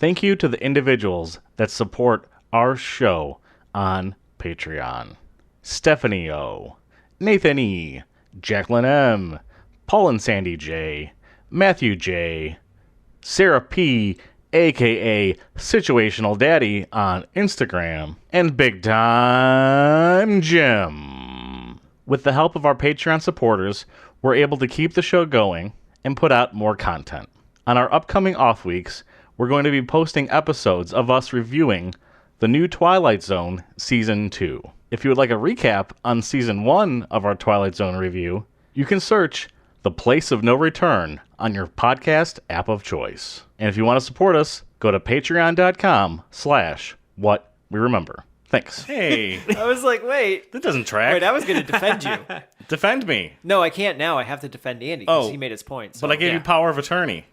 Thank you to the individuals that support our show on Patreon. Stephanie O, Nathan E, Jacqueline M, Paul and Sandy J, Matthew J, Sarah P, aka Situational Daddy on Instagram, and Big Time Jim. With the help of our Patreon supporters, we're able to keep the show going and put out more content. On our upcoming off weeks, we're going to be posting episodes of us reviewing the new Twilight Zone Season 2. If you would like a recap on Season 1 of our Twilight Zone review, you can search The Place of No Return on your podcast app of choice. And if you want to support us, go to patreon.com/whatweremember. Thanks. Hey. I was like, wait. That doesn't track. Wait, I was going to defend you. Defend me. No, I can't now. I have to defend Andy because he made his point. So. But I gave you power of attorney.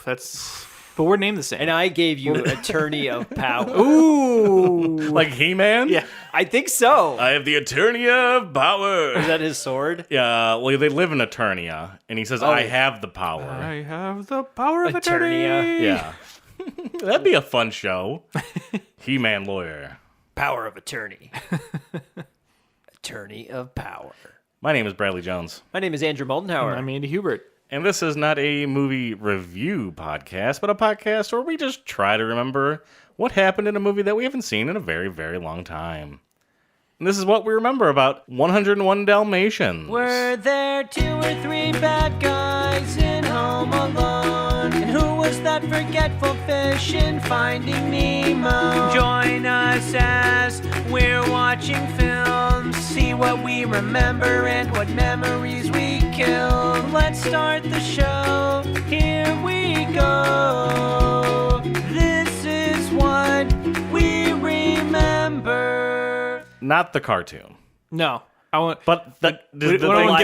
But we're named the same. And I gave you attorney of power. Ooh. Like He-Man? Yeah. I think so. I have the attorney of power. Is that his sword? Yeah, well, they live in Eternia, and he says, I have the power. I have the power of attorney. Yeah. That'd be a fun show. He-Man lawyer. Power of attorney. Attorney of power. My name is Bradley Jones. My name is Andrew Moldenhauer. I'm Andy Hubert. And this is not a movie review podcast, but a podcast where we just try to remember what happened in a movie that we haven't seen in a very, very long time. And this is what we remember about 101 Dalmatians. Were there 2 or 3 bad guys in Home Alone? And who was that forgetful fish in Finding Nemo? Join us as we're watching films. See what we remember and what memories we kill. Let's start the show. Here we go. This is what we remember. Not the cartoon. No. I want, But we don't want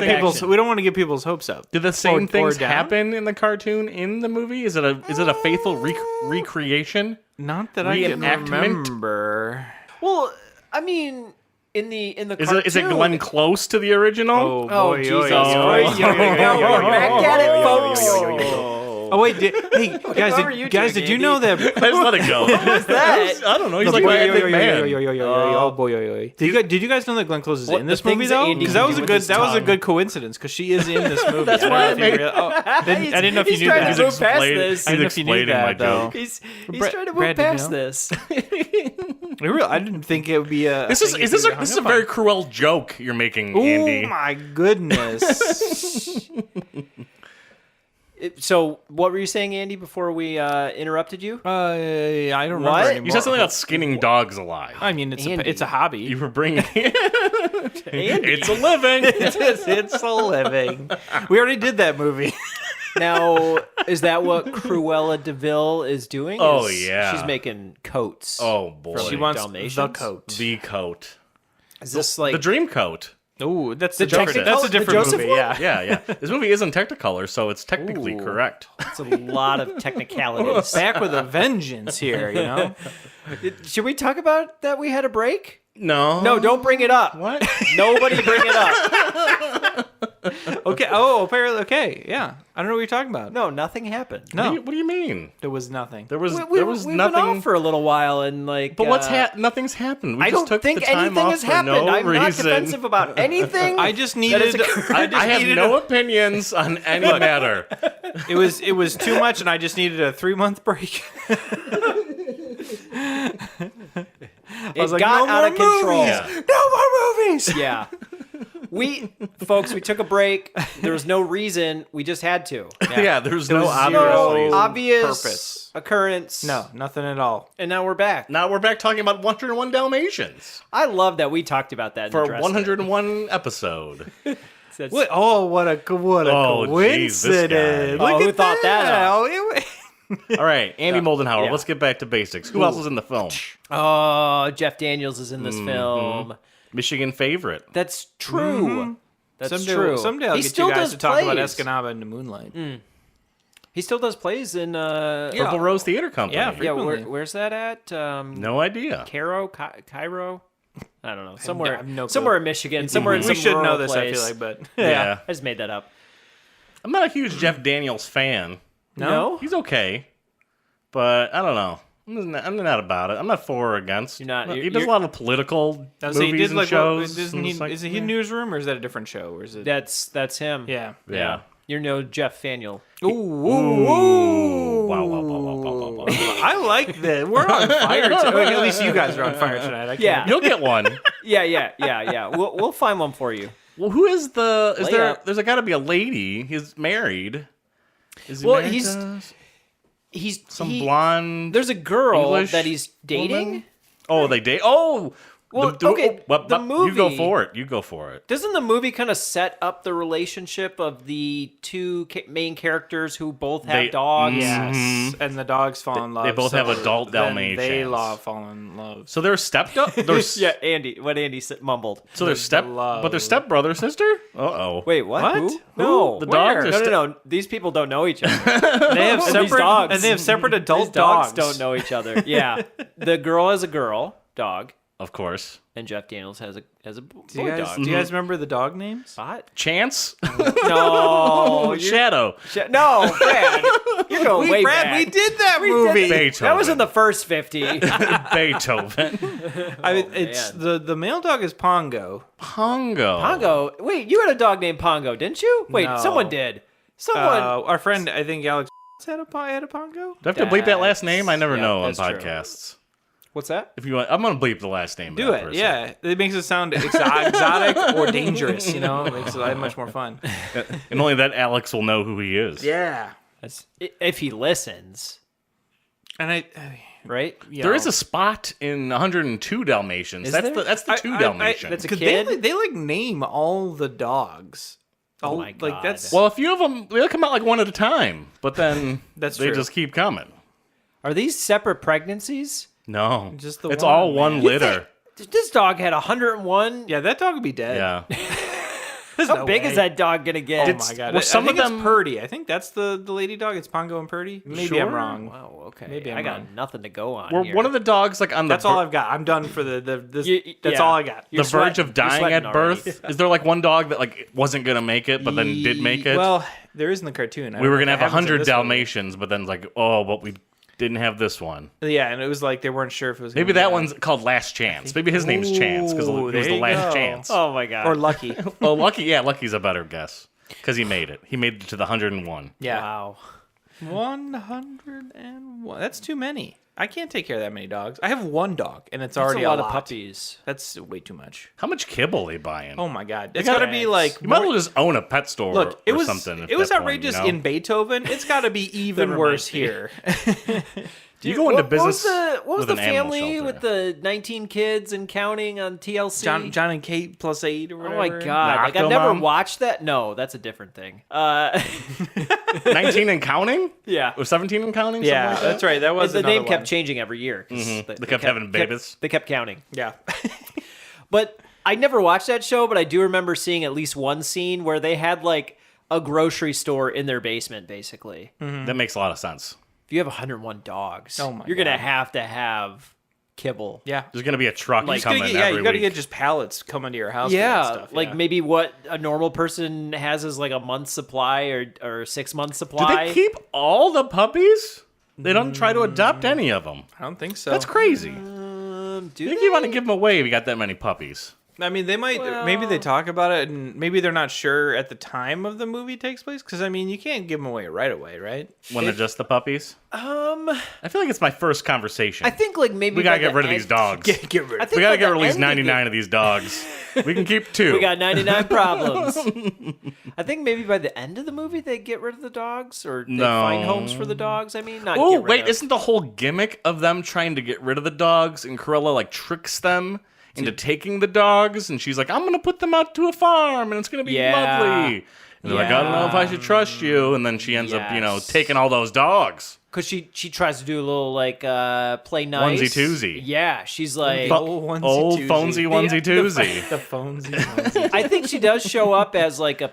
to get people's hopes up. Did the same things down? happen in the cartoon in the movie? Is it a faithful recreation? Not that I can Reenactment? remember. Well, I mean, in the cartoon, Is it Glenn Close to the original? Oh, Jesus Christ. We're back at it, folks. Oh wait, hey guys, How are you did doing, you know that? I just let it go. What was that? I don't know. He's like my epic man. Oh boy, Did you guys know that Glenn Close is in this movie though? Because that was a good coincidence. Because she is in this movie. That's why I didn't know if you knew that. He's trying to move past this. I didn't know if you knew that though. He's trying to move past this. I didn't think it would be a. This is a very cruel joke you're making, Andy. Oh my goodness. So, what were you saying, Andy, before we interrupted you? I don't remember What? anymore. You said something about skinning dogs alive. I mean, it's a hobby. You were bringing. It's a living. It's a living. We already did that movie. Now, is that what Cruella DeVille is doing? Oh, yeah. She's making coats. Oh boy, She wants Dalmatians? the coat. the coat, Is this like the dream coat. Ooh, that's The a different. Technicolor- That's a the different Joseph movie. one? Yeah. Yeah. This movie isn't Technicolor, so it's technically correct. It's a lot of technicalities. Back with a vengeance here, you know. Should we talk about that we had a break? No, No, don't bring it up. What? Nobody bring it up. Okay. Oh, apparently. Okay. Yeah. I don't know what you're talking about. No, nothing happened. No. What do you mean? There was nothing. There was We've been nothing. off for a little while, and like. But nothing's happened. We I just don't took think the time anything off has for happened. no I'm not reason. defensive about anything. I just that needed. has occurred. I have no opinions on any matter. It was too much, and I just needed a 3-month break. It got out of control. Yeah. No more movies. Yeah. We took a break. There was no reason. We just had to. Yeah, there's no was obvious zero reason. Obvious purpose. occurrence. No, nothing at all. And now we're back. Now we're back talking about 101 Dalmatians I love that we talked about that in for the dress 101 episode. That's- What? Oh, what a Oh, geez, this coincidence! guy. Oh, Look who at thought that up? Oh, All right, Andy Moldenhauer. Yeah. Let's get back to basics. Who else is in the film? Oh, Jeff Daniels is in this film. Michigan favorite. That's true. That's true. Someday I'll He get still you guys does to talk about plays. Escanaba in the Moonlight. He still does plays in Purple Rose Theater Company. Yeah, yeah, frequently. where's that at? No idea. Cairo? Cairo? I don't know. Somewhere I have no clue. somewhere in Michigan. Somewhere in We some should rural know this. place. I feel like, but Yeah. I just made that up. I'm not a huge Jeff Daniels fan. No? He's okay. but I don't know. I'm not about it. I'm not for or against. You're not- He does a lot of political So movies he did and like shows. Is he Newsroom or is that a different show? Or is it? That's him. Yeah. Yeah. You're no Jeff Faniel. Ooh. Wow. I like that. We're on fire tonight. At least you guys are on fire tonight. I can't. Yeah. You'll get one. Yeah. We'll find one for you. Well, who is the? Is there? Leia. There's got to be a lady. He's married. Is he Well, married he's- to He's some he- blonde. There's a girl English that he's dating. woman? Oh, they date. Oh, Well, okay, the You go movie- for it. You go for it. Doesn't the movie kind of set up the relationship of the two main characters who both have They- dogs? Yes. And the dogs fall in love. They both have adult then They Dalmatians. fall in love. So they're there's Yeah, what Andy mumbled. So they're but they're stepbrother sister. Uh-oh. Wait, what? What? Who? No, The where? dogs are No. These people don't know each other. They have These separate dogs. and they have separate adult These dogs dogs. don't know each other. Yeah, the girl is a girl dog, Of course. and Jeff Daniels has a boy Do you guys, dog. do you guys remember the dog names? What? Chance. No, Shadow. no, Brad, you're going way Brad, back. we did that movie. Beethoven. That was in the first 50. Beethoven. I mean, it's man. the male dog is Pongo. Pongo. Pongo. Wait, you had a dog named Pongo, didn't you? Wait, No. someone did. Someone. Our friend, I think Alex had a Pongo. Do I have to bleep that last name? I never Yeah, know on that's true. podcasts. What's that? If you want, I'm gonna bleep the last name. of Do that it, person. yeah. It makes it sound exotic or dangerous. You know, it makes it much more fun. And only that Alex will know who he is. Yeah, If he listens, and right? There is a spot in 102 Dalmatians. Is That's there? the two Dalmatians. that's a because kid? they like name all the dogs. Oh my God. Like that's Well, a few of them they'll come out like one at a time, but then That's they true. just keep coming. Are these separate pregnancies? No, Just the it's one, all one man. litter. This dog had 101. yeah. That dog would be dead. Yeah. There's How no big way. is that dog gonna get? Oh my god! well, some I think of them- it's Purdy. I think that's the lady dog. It's Pongo and Purdy. Maybe I'm Sure? wrong. Wow. Okay. Maybe I I'm got wrong. nothing to go on. We're here. one of the dogs like on the That's all I've got. I'm done for this. That's yeah. all I got. the You're verge sweating. of dying You're at sweating birth. already. Is there like one dog that like wasn't gonna make it, but then did make it? Well, there is in the cartoon. I we don't were know gonna if have it happens in 100 this movie. Dalmatians, but then like, oh, but we didn't have this one. Yeah, and it was like they weren't sure if it was. Gonna Maybe be that one's called Last Chance. Maybe his name's Chance because it Ooh, was there the you last go. chance. Oh my God. or Lucky. Well, Lucky's a better guess because he made it. He made it to the 101. Yeah, Wow. 101. That's too many. I can't take care of that many dogs. I have one dog, and it's That's already a lot lot of puppies. That's way too much. How much kibble they buying? Oh my god, it's gotta- got to be like. you might as more- well just own a pet store Look, it or was something. at it was that point, outrageous you know? in Beethoven. It's got to be even There worse might be. here. You go into business What was with the an animal family shelter. with the 19 kids and counting on TLC? John and Kate plus 8 or Oh whatever. my God! Like, I've Octomom? never watched that. No, that's a different thing. 19 and counting? Yeah. Or 17 and counting? Something Yeah, like that? that's right. That was the another name kept one. changing every year. 'cause They kept having babies. They kept counting. Yeah. But I never watched that show, but I do remember seeing at least one scene where they had like a grocery store in their basement, basically. That makes a lot of sense. If you have 101 dogs, Oh my you're going to God. have kibble. Yeah. There's going to be a truck You coming gotta every you got to week. get just pallets coming to your house. for that stuff. Like yeah. maybe what a normal person has is like a month's supply or 6 months Do supply. they keep all the puppies? They don't try to adopt any of them. I don't think so. That's crazy. Do I think you want to give them away if you got that many puppies. I mean, they might. Maybe they talk about it, and maybe they're not sure at the time of the movie takes place. Because I mean, you can't give them away right away, right? When they're just the puppies? I feel like it's my first conversation. I think like maybe we got to by get the rid of these end- dogs. Get rid I of. think We got to by get the rid of these end 99 of these dogs. We can keep 2. We got 99 problems. I think maybe by the end of the movie they get rid of the dogs or they No. find homes for the dogs. I mean, not Oh, get rid wait, of. isn't the whole gimmick of them trying to get rid of the dogs and Cruella like tricks them into taking the dogs and she's like, I'm gonna put them out to a farm and it's gonna be Yeah. lovely. And they're like, I don't know if I should trust you. And then she ends up, Yes. taking all those dogs. Because she tries to do a little like play nice. Onesie-twosie. Yeah, she's like. Old onesie Old twosie. phonesy onesie twosie. The phones. onesie. I think she does show up as like a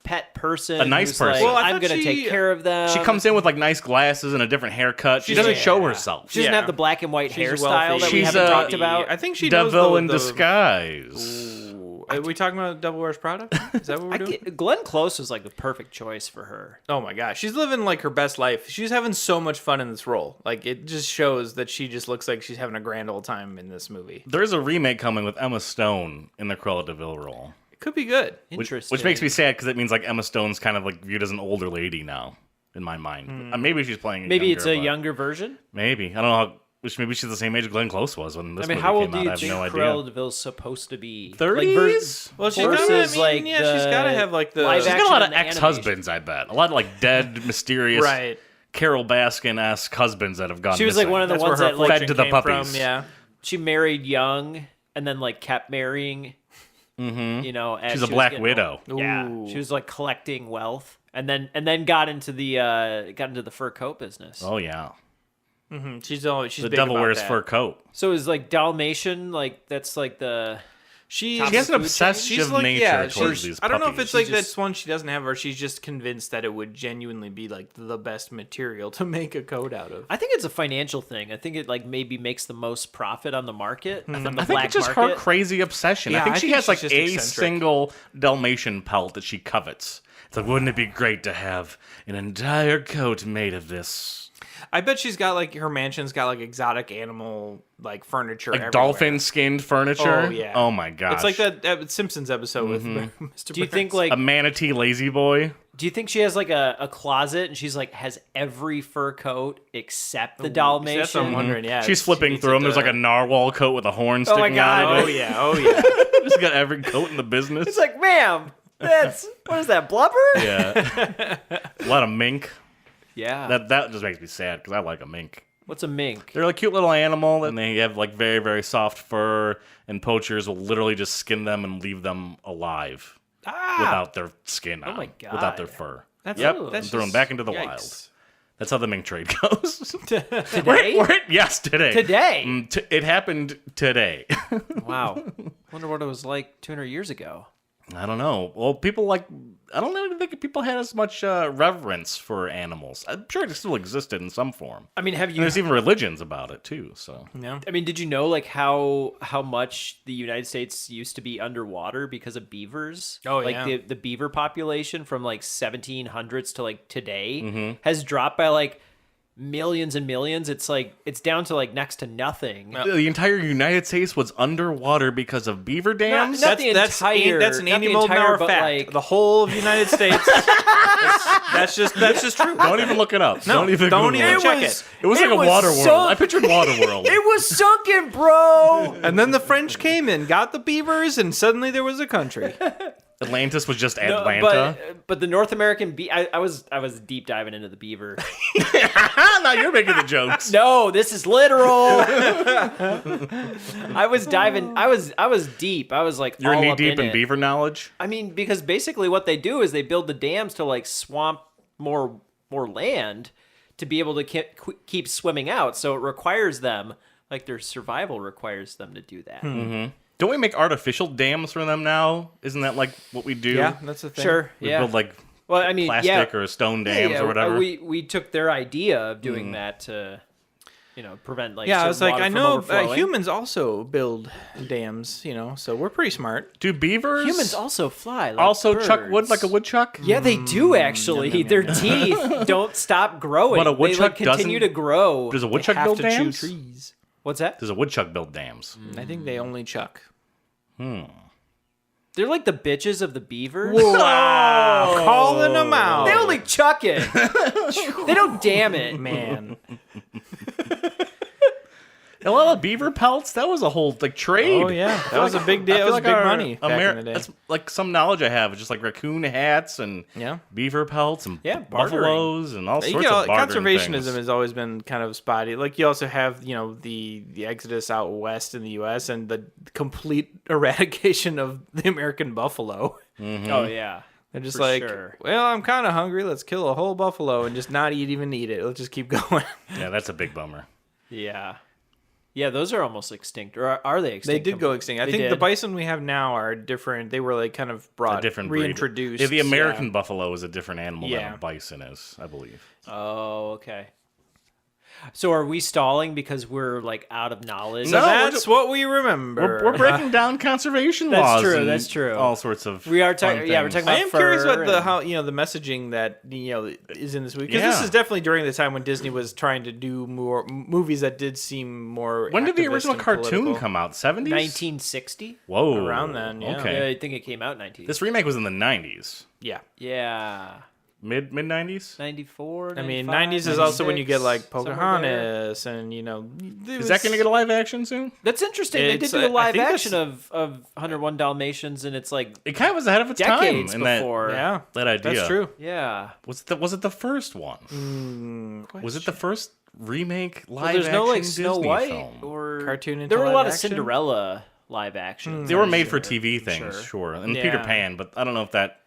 pet person. A nice who's person. Like, Well, I I'm thought gonna she- take care of them. She comes in with like nice glasses and a different haircut. She doesn't Yeah. show herself. She doesn't Yeah. have the black and white She's hairstyle wealthy. that we She's haven't a- talked about. I think she knows Devil the- in the- disguise. Are we talking about Devil Wears Prada? Is that what we're doing? Glenn Close was like the perfect choice for her. Oh my gosh, she's living like her best life. She's having so much fun in this role. Like it just shows that she just looks like she's having a grand old time in this movie. There is a remake coming with Emma Stone in the Cruella de Vil role. It could be good. Interesting. Which makes me sad because it means like Emma Stone's kind of like viewed as an older lady now, in my mind. Maybe she's playing. It's a younger version. Maybe I don't know. Maybe she's the same age Glenn Close was when this movie how old came do out. you I have think no Cruella idea. de Vil's supposed to be? 30s? Well, she's versus, gotta, I mean, yeah, she's got to have like the. live She's got a lot of action ex-husbands, I bet. A lot of like dead, mysterious, Right. Carol Baskin-esque husbands that have gone. She was like missing. one of the That's ones where her that like fed to the came puppies. From, yeah. she married young and then like kept marrying. Mm-hmm. You know, as She's she a was black getting widow. old. Yeah, Ooh. she was like collecting wealth, and then got into the fur coat business. Oh yeah, She's the big devil about wears that. fur coat. So is like Dalmatian, like that's like the She Top She has an food chain? obsessive She's like, nature yeah, towards she's- these. I don't know if puppies. it's like just- that's one she doesn't have, or she's just convinced that it would genuinely be like the best material to make a coat out of. I think it's a financial thing. I think it like maybe makes the most profit on the market from the I think black it's just market. her crazy obsession. Yeah, I think I she think has like she's just a eccentric. single Dalmatian pelt that she covets. It's like, wouldn't it be great to have an entire coat made of this? I bet she's got like her mansion's got like exotic animal like furniture, Like everywhere. dolphin skinned furniture? Oh yeah. Oh my gosh. It's like that Simpsons episode with Mr. Do you Burns. think like a manatee lazy boy. do you think she has like a closet and she's like has every fur coat except the See, Dalmatian? that's what I'm wondering. Yeah, She's flipping through them. There's like a narwhal coat with a horn Oh my sticking out God. of Oh it. yeah, oh yeah. She's got every coat in the business. It's like, ma'am, that's what is that, blubber? yeah. A lot of mink. Yeah. That just makes me sad because I like a mink. What's a mink? They're a cute little animal, and they have like very, very soft fur, and poachers will literally just skin them and leave them alive without their skin on, my God. without their fur. That's Yep, that's and throw them just- back into the yikes. wild. That's how the mink trade goes. Today? Yes, today. Today? It happened today. Wow. Wonder what it was like 200 years ago. I don't know. Well, people I don't really think people had as much reverence for animals. I'm sure it still existed in some form. I mean, have And you there's even religions about it too. So Yeah. I mean, did you know like how much the United States used to be underwater because of beavers? Oh, like yeah. the beaver population from like 1700s to like today has dropped by like millions and millions. It's like it's down to like next to nothing. the entire United States was underwater because of beaver dams. Not the entire- that's an not the Andy Moldenauer entire, but, fact. like- The whole of the United States. that's just true. Don't even look it up. No, don't even don't Google even it. check it. It was it like a was water world. sunk. I pictured water world. It was sunken, bro. And then the French came in, got the beavers, and suddenly there was a country. Atlantis was just No, Atlanta. but the North American I was deep diving into the beaver. Now you're making the jokes. No, this is literal. I was diving. I was deep. I was like You're all knee up deep in it. beaver knowledge. I mean, because basically what they do is they build the dams to like swamp more land to be able to keep swimming out. So it requires them, like their survival requires them to do that. Don't we make artificial dams for them now? Isn't that like what we do? Yeah, that's the thing. Sure. We Yeah. build like Well, I mean, plastic or stone dams or whatever. We took their idea of doing that to, prevent like. Yeah, I was certain like, water I from know overflowing. humans also build dams, so we're pretty smart. Do beavers Humans also fly. Like also birds. chuck wood like a woodchuck? Yeah, they do actually. Their teeth don't stop growing. But a they woodchuck continue doesn't- to grow. Does a They woodchuck have build to dams? chew trees. What's that? Does a woodchuck build dams? I think they only chuck. They're like the bitches of the beaver. Wow, calling them out. They only chuck it. They don't dam it. Man. A lot of beaver pelts. That was a whole like trade. Oh yeah, that was a big deal. I That feel was like big our money back in the day. That's like some knowledge I have. It's just like raccoon hats and Yeah. beaver pelts and Yeah, bartering. buffaloes and all You sorts know, of bartering conservationism things. has always been kind of spotty. Like you also have, the exodus out west in the U.S. and the complete eradication of the American buffalo. Oh yeah. They're just For like, sure. well, I'm kind of hungry. Let's kill a whole buffalo and just not even eat it. Let's just keep going. Yeah, that's a big bummer. Yeah. Yeah, those are almost extinct. Or are they They extinct? did go extinct. I They think the did. bison we have now are different. They were like kind of A brought, different breed. reintroduced. Yeah, the American buffalo is a different animal Yeah. than a bison is, I believe. Oh, okay. So are we stalling because we're like out of knowledge? So No, that's what we remember. We're breaking down conservation That's laws. true, and that's true. All sorts of. We are fun talking. Yeah, we're things. talking about. I am curious about fur how the messaging that is in this movie, because Yeah. this is definitely during the time when Disney was trying to do more movies that did seem more. When did the activist original and cartoon political. come out? 70s? 1960. Whoa. Around then, yeah. Okay. I think it came out in 19. This remake was in the 90s. Yeah, Yeah. Mid 90s? 94. I mean, 95, 90s is also when you get like 96, somewhere there. Pocahontas, and Is that going to get a live action soon? That's interesting. They did It's, do a I live think action of 101 Dalmatians, and it's like It kind of was ahead of its decades time in before. Yeah, that idea. that's true. Yeah. Was it the first one? Was it the first remake live Well, there's action no like Disney Snow White film? or Cartoon into There were a live lot of action? Cinderella live actions. They were I'm made for sure. TV things, sure. And Yeah. Peter Pan, but I don't know if that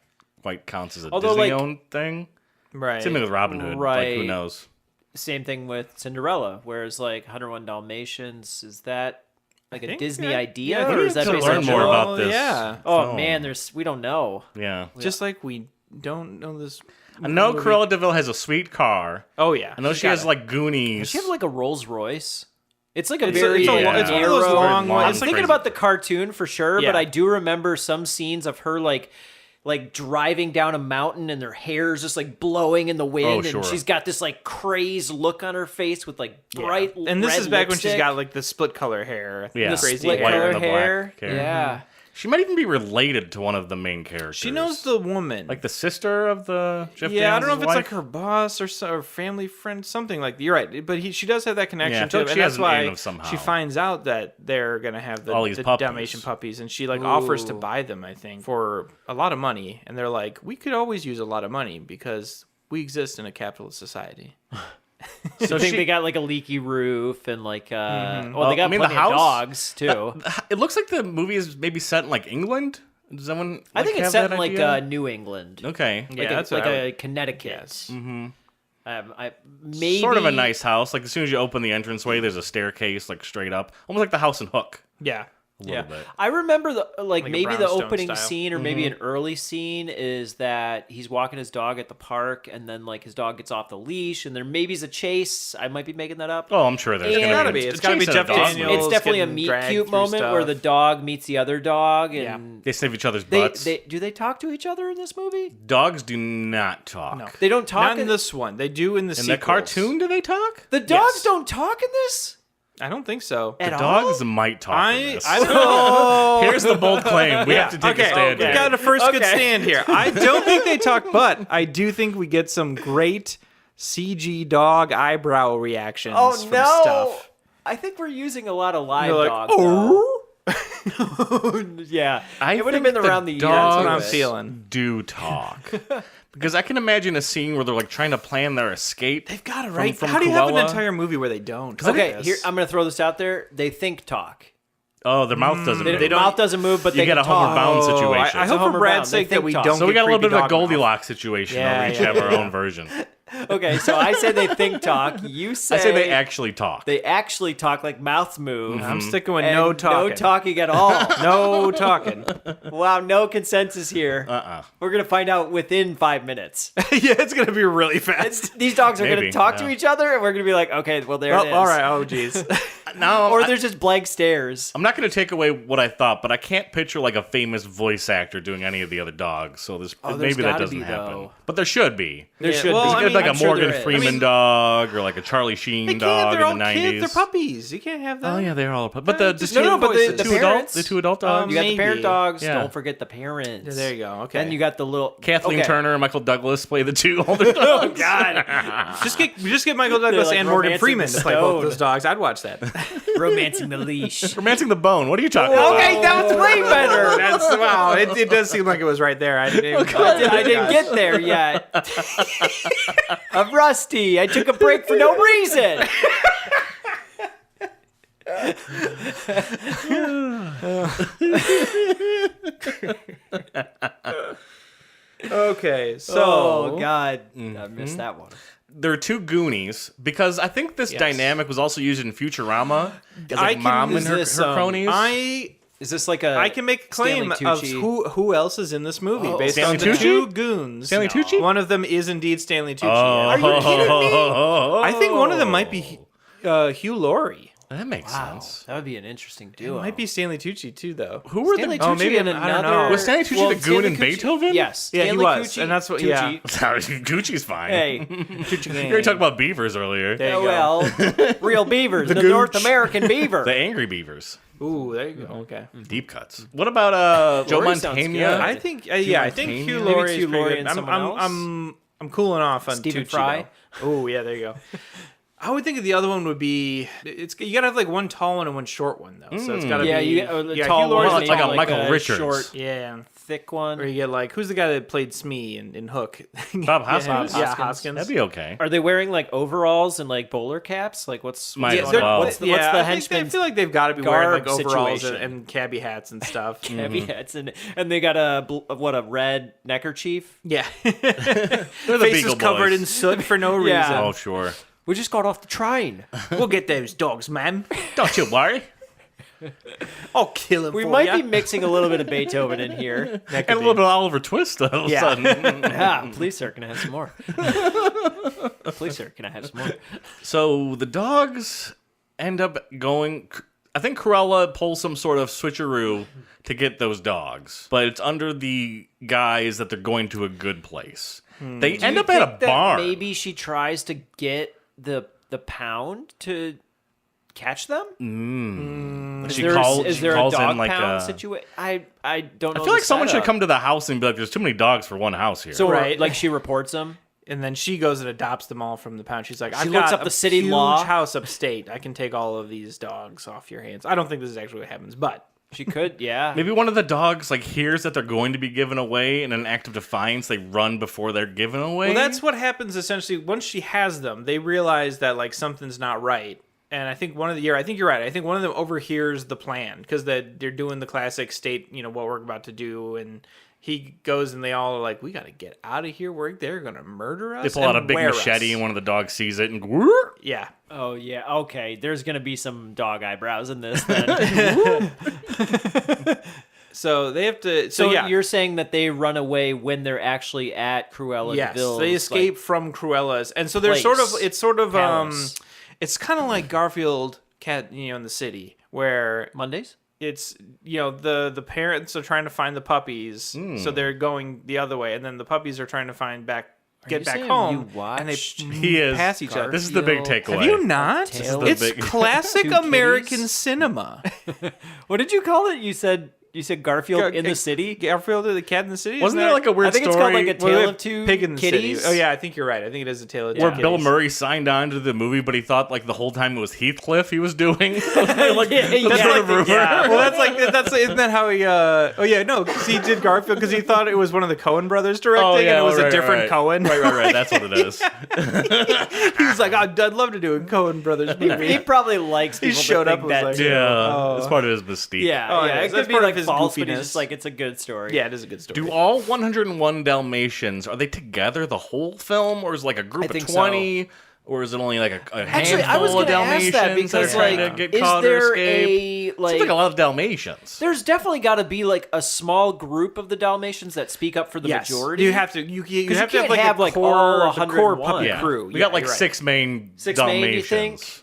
quite counts as a Although, like- Disney-owned thing. Right. Same thing with Robin Hood. Like, Right. who knows? Same thing with Cinderella, whereas like 101 Dalmatians, is that like a think Disney that- idea, yeah, I or think is that to based learn on more Joel? about this. Yeah. Oh film. man, we don't know. Yeah. Just like we don't know this. I know movie. Cruella DeVille has a sweet car. Oh yeah. I know she has like Goonies. Does she have like a Rolls Royce? It's like a It's very it's Yeah. it's one of those narrow- long Long, I'm ones. It's thinking crazy. about the cartoon for sure, Yeah. but I do remember some scenes of her like driving down a mountain and her hair's just like blowing in the wind, sure. and she's got this like crazy look on her face with like bright. And this red is back when she's lipstick. got like the split color hair. Yeah. The The crazy split white hair. color and the black hair. hair. Yeah. She might even be related to one of the main characters. She knows the woman. like the sister of the Jeff yeah, I don't know if Daniels' it's like wife? her boss or family friend, something like. You're right, but she does have that connection Yeah, I to feel him, like and she has that's an why in of somehow. she finds out that they're gonna have All these the puppies. Dalmatian puppies, and she like offers to Ooh. buy them. I think for a lot of money, and they're like, we could always use a lot of money because we exist in a capitalist society. So I think she, they got like a leaky roof and like well, Well, they got I mean, the plenty house- of dogs too. it looks like the movie is maybe set in like England. Does anyone? I think it's have set that in like idea? New England. Okay. Yeah, that's like what I a Connecticut. Yes. I maybe Sort of a nice house. Like as soon as you open the entranceway, there's a staircase like straight up, almost like the house in Hook. Yeah. A little Yeah, bit. I remember the Like a maybe the brownstone opening style. scene or maybe an early scene is that he's walking his dog at the park and then like his dog gets off the leash and there maybe is a chase. I might be making that up. Oh, I'm sure there's It's gonna gotta be. be. a It's gotta be chase and a Jeff dog Daniels. movie. It's definitely a getting meet dragged cute through moment where stuff. the dog meets the other dog and They sniff each other's they, butts. do they talk to each other in this movie? Dogs do not talk. No. They don't talk Not in this one. They do in the In sequels. the cartoon, do they talk? The dogs Yes. don't talk in this I don't think so. at The all. dogs might talk. in this. I don't. Here's the bold claim. We have to take okay, a stand we here. got a first good Okay. stand here. I don't think they talk, but I do think we get some great CG dog eyebrow reactions Oh from no! stuff. I think we're using a lot of live They're like, dogs. "Oh." Yeah, I it would have think been the around the year. dogs That's what too. I'm feeling. do talk. Because I can imagine a scene where they're like trying to plan their escape. They've got it from- right. from How do you have an Cruella. entire movie where they don't? Okay, Yes. here I'm gonna throw this out there. They think talk. Oh, their mouth doesn't move. Their mouth doesn't move, but You they get can a Homeward talk. Bound Oh, situation. I It's a hope for Homer Brad's Brown. They sake that think we talk. don't. So we get got a little bit of a creepy dog mouth. Goldilocks situation Yeah, where we each yeah, have our yeah. own version. Okay, so I say they think talk. You say I say they actually talk. they actually talk, like mouths move. I'm sticking with and no talking. No talking at all. No talking. Wow, no consensus here. We're gonna find out within 5 minutes. Yeah, it's gonna be really fast. These dogs are Maybe, gonna talk to yeah. each other, and we're gonna be like, okay, well there it is. All right. Oh, geez. No, Or there's just blank stares. I'm not going to take away what I thought, but I can't picture like a famous voice actor doing any of the other dogs. So there's maybe that gotta doesn't be, happen. though. But there should be. There Yeah, should well, be. I There's mean, like I'm a sure Morgan there is. Freeman dog or like a Charlie Sheen They can't. dog They're all in the 90s. kids. They're puppies. You can't have that. Oh yeah, they're all. But the just- two, no, but voices. the two adult, parents- the two adult dogs. You got the Maybe. parent dogs. Yeah. Don't forget the parents. There you go. Okay. Then you got the little Kathleen okay. Turner and Michael Douglas play the two older dogs. God, just get Michael Douglas like and Morgan romancing Freeman the to play both stone. those dogs. I'd watch that. romancing the leash. Romancing the Bone. What are you talking about? Okay, that was way better. That's wow. It does seem like it was right there. I didn't. I didn't get there yet. I'm rusty. I took a break for no reason. Okay, so Oh God, I missed that one. There are two Goonies because I think this dynamic was also used in Futurama as like I can- mom and is her this, cronies. Is this like a? I can make a claim Stanley of Tucci? who else is in this movie Oh. based Stanley on the Tucci? two goons. Stanley Tucci? One of them is indeed Stanley Tucci. Oh, yeah. Are you kidding me? oh, I think one of them might be Hugh Laurie. That makes Wow, sense. that would be an interesting It duo. might be Stanley Tucci too, though. Who were Stanley the? Tucci maybe and I don't another. know. Was Stanley Tucci the goon Stanley in Tucci- Beethoven? Yes. Yeah, he Stanley was, Tucci, and that's what- Tucci. yeah. Sorry, Gucci's fine. Hey, Tucci You were talking about beavers earlier. There you go. well, real beavers, the North gooch. American beaver. The angry beavers. Ooh, there you go. Okay. Deep cuts. What about Joe Laurie sounds Montana? good. I think, yeah, I think Montana? Hugh Maybe Laurie it's is Hugh pretty Laurie good. and someone else? I'm cooling off on Stephen Tucci, Fry? Oh yeah, there you go. I would think the other one would be. You gotta have like one tall one and one short one though. So it's gotta Yeah, be. the yeah, tall Hugh Laurie's one, the like tall a one. Michael Richards. short, Yeah. thick one. Or you get like who's the guy that played Smee in Hook? Bob Hoskins? Yeah, Hoskins. Hoskins. That'd be okay. Are they wearing like overalls and like bowler caps? Like what's Might what's as going on? well. What's the I think henchman I feel like they've got to be wearing like garb overalls situation? and cabbie hats and stuff. heavy hats and they got a red neckerchief? Yeah. They're the Faces Beagle covered Boys. in soot for no reason. Yeah. Oh, sure. We just got off the train. We'll get those dogs, man. Don't you worry. I'll kill him. We for might ya. be mixing a little bit of Beethoven in here. That And could a be. little bit of Oliver Twist all of a Yeah. sudden. Yeah, please, sir, can I have some more? Please, sir, can I have some more? So the dogs end up going. I think Cruella pulls some sort of switcheroo to get those dogs, but it's under the guise that they're going to a good place. They end up at a Think that bar. Maybe she tries to get the pound to catch them. She Is calls there a in dog like pound a. situation? I don't know. I feel like the someone should setup. come to the house and be like, "There's too many dogs for one house here." So Right. like she reports them. And then she goes and adopts them all from the pound. She's like, I've looks got up the a city huge law. house upstate. I can take all of these dogs off your hands. I don't think this is actually what happens, but She could, yeah. maybe one of the dogs like hears that they're going to be given away, and in an act of defiance, they run before they're given away. well, that's what happens essentially. Once she has them, they realize that like something's not right. And I think I think you're right. I think one of them overhears the plan because they're doing the classic state, what we're about to do, and he goes and they all are like, "We got to get out of here. They're gonna murder us." They pull out a and big wear machete, us." and one of the dogs sees it, and "Whoop." Yeah. Oh yeah. Okay. There's gonna be some dog eyebrows in this then. So they have to. So yeah. you're saying that they run away when they're actually at Cruella Yes, DeVille's, they escape like, from Cruella's, and so they're place, palace. it's kind of like Garfield Cat, in the city where Mondays. it's the parents are trying to find the puppies, so they're going the other way, and then the puppies are trying to get you back saying home, you and they watched He is. pass each other. This is the big Garfield. takeaway. Have you not? Tale of It's big- classic Two American kitties? cinema. What did you call it? You said Garfield Gar- in the city. Garfield the Cat in the City. Wasn't Isn't there like a weird I think story it's called like a Well, they Tale have of Two Pig in the Kitties. City? Oh yeah, I think you're right. I think it is a Tale of Two where Kitties. Bill Murray signed on to the movie, but he thought like the whole time it was Heathcliff he was doing? like, Yeah, that's sort of rumor. Yeah, well, isn't that how he? Oh yeah, no, because he did Garfield because he thought it was one of the Coen brothers directing, and it was a different Coen. Right. That's what it is. He was like, I'd love to do a Coen brothers He movie. probably likes He people showed to up think and was that like, too. Yeah, it's part of his mystique. Yeah, Oh, yeah. yeah, It that's could be part of like his false, but he's goofiness. just like it's a good story. Yeah, it is a good story. Do all 101 Dalmatians, are they together the whole film, or is it like a group I of think 20? Or is it only like a Actually, I handful was of going to ask Dalmatians that because, are trying like, to get is caught or there escape? a like? Seems like a lot of Dalmatians. There's definitely got to be like a small group of the Dalmatians that speak up for the yes, majority. you have to. You have to can't have have, like like, a core, all the core 101. puppy Yeah. crew. We got like you're right. six main Six main, Dalmatians. you think?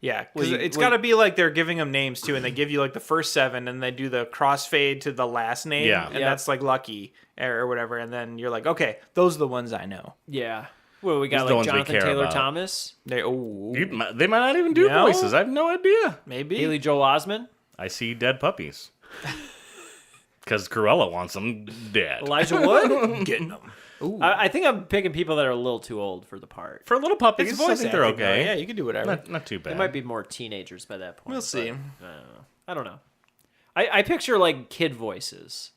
Yeah, because Well, it's you- got to be like they're giving them names too, and they give you like the first 7, and they do the crossfade to the last name, Yeah. and Yep. that's like Lucky or whatever, and then you're like, okay, those are the ones I know. Yeah. Well, we These got are the like ones we Jonathan care Taylor about. Thomas, They They might not even do No? voices. I have no idea. maybe Haley Joel Osment, I see dead puppies. Because Cruella wants them dead. Elijah Wood. getting them. I think I'm picking people that are a little too old for the part. For little puppies, It's I voice think they're acting, though. okay. Yeah, you can do whatever. Not too bad. They might be more teenagers by that point. We'll see. I don't know. I picture like kid voices,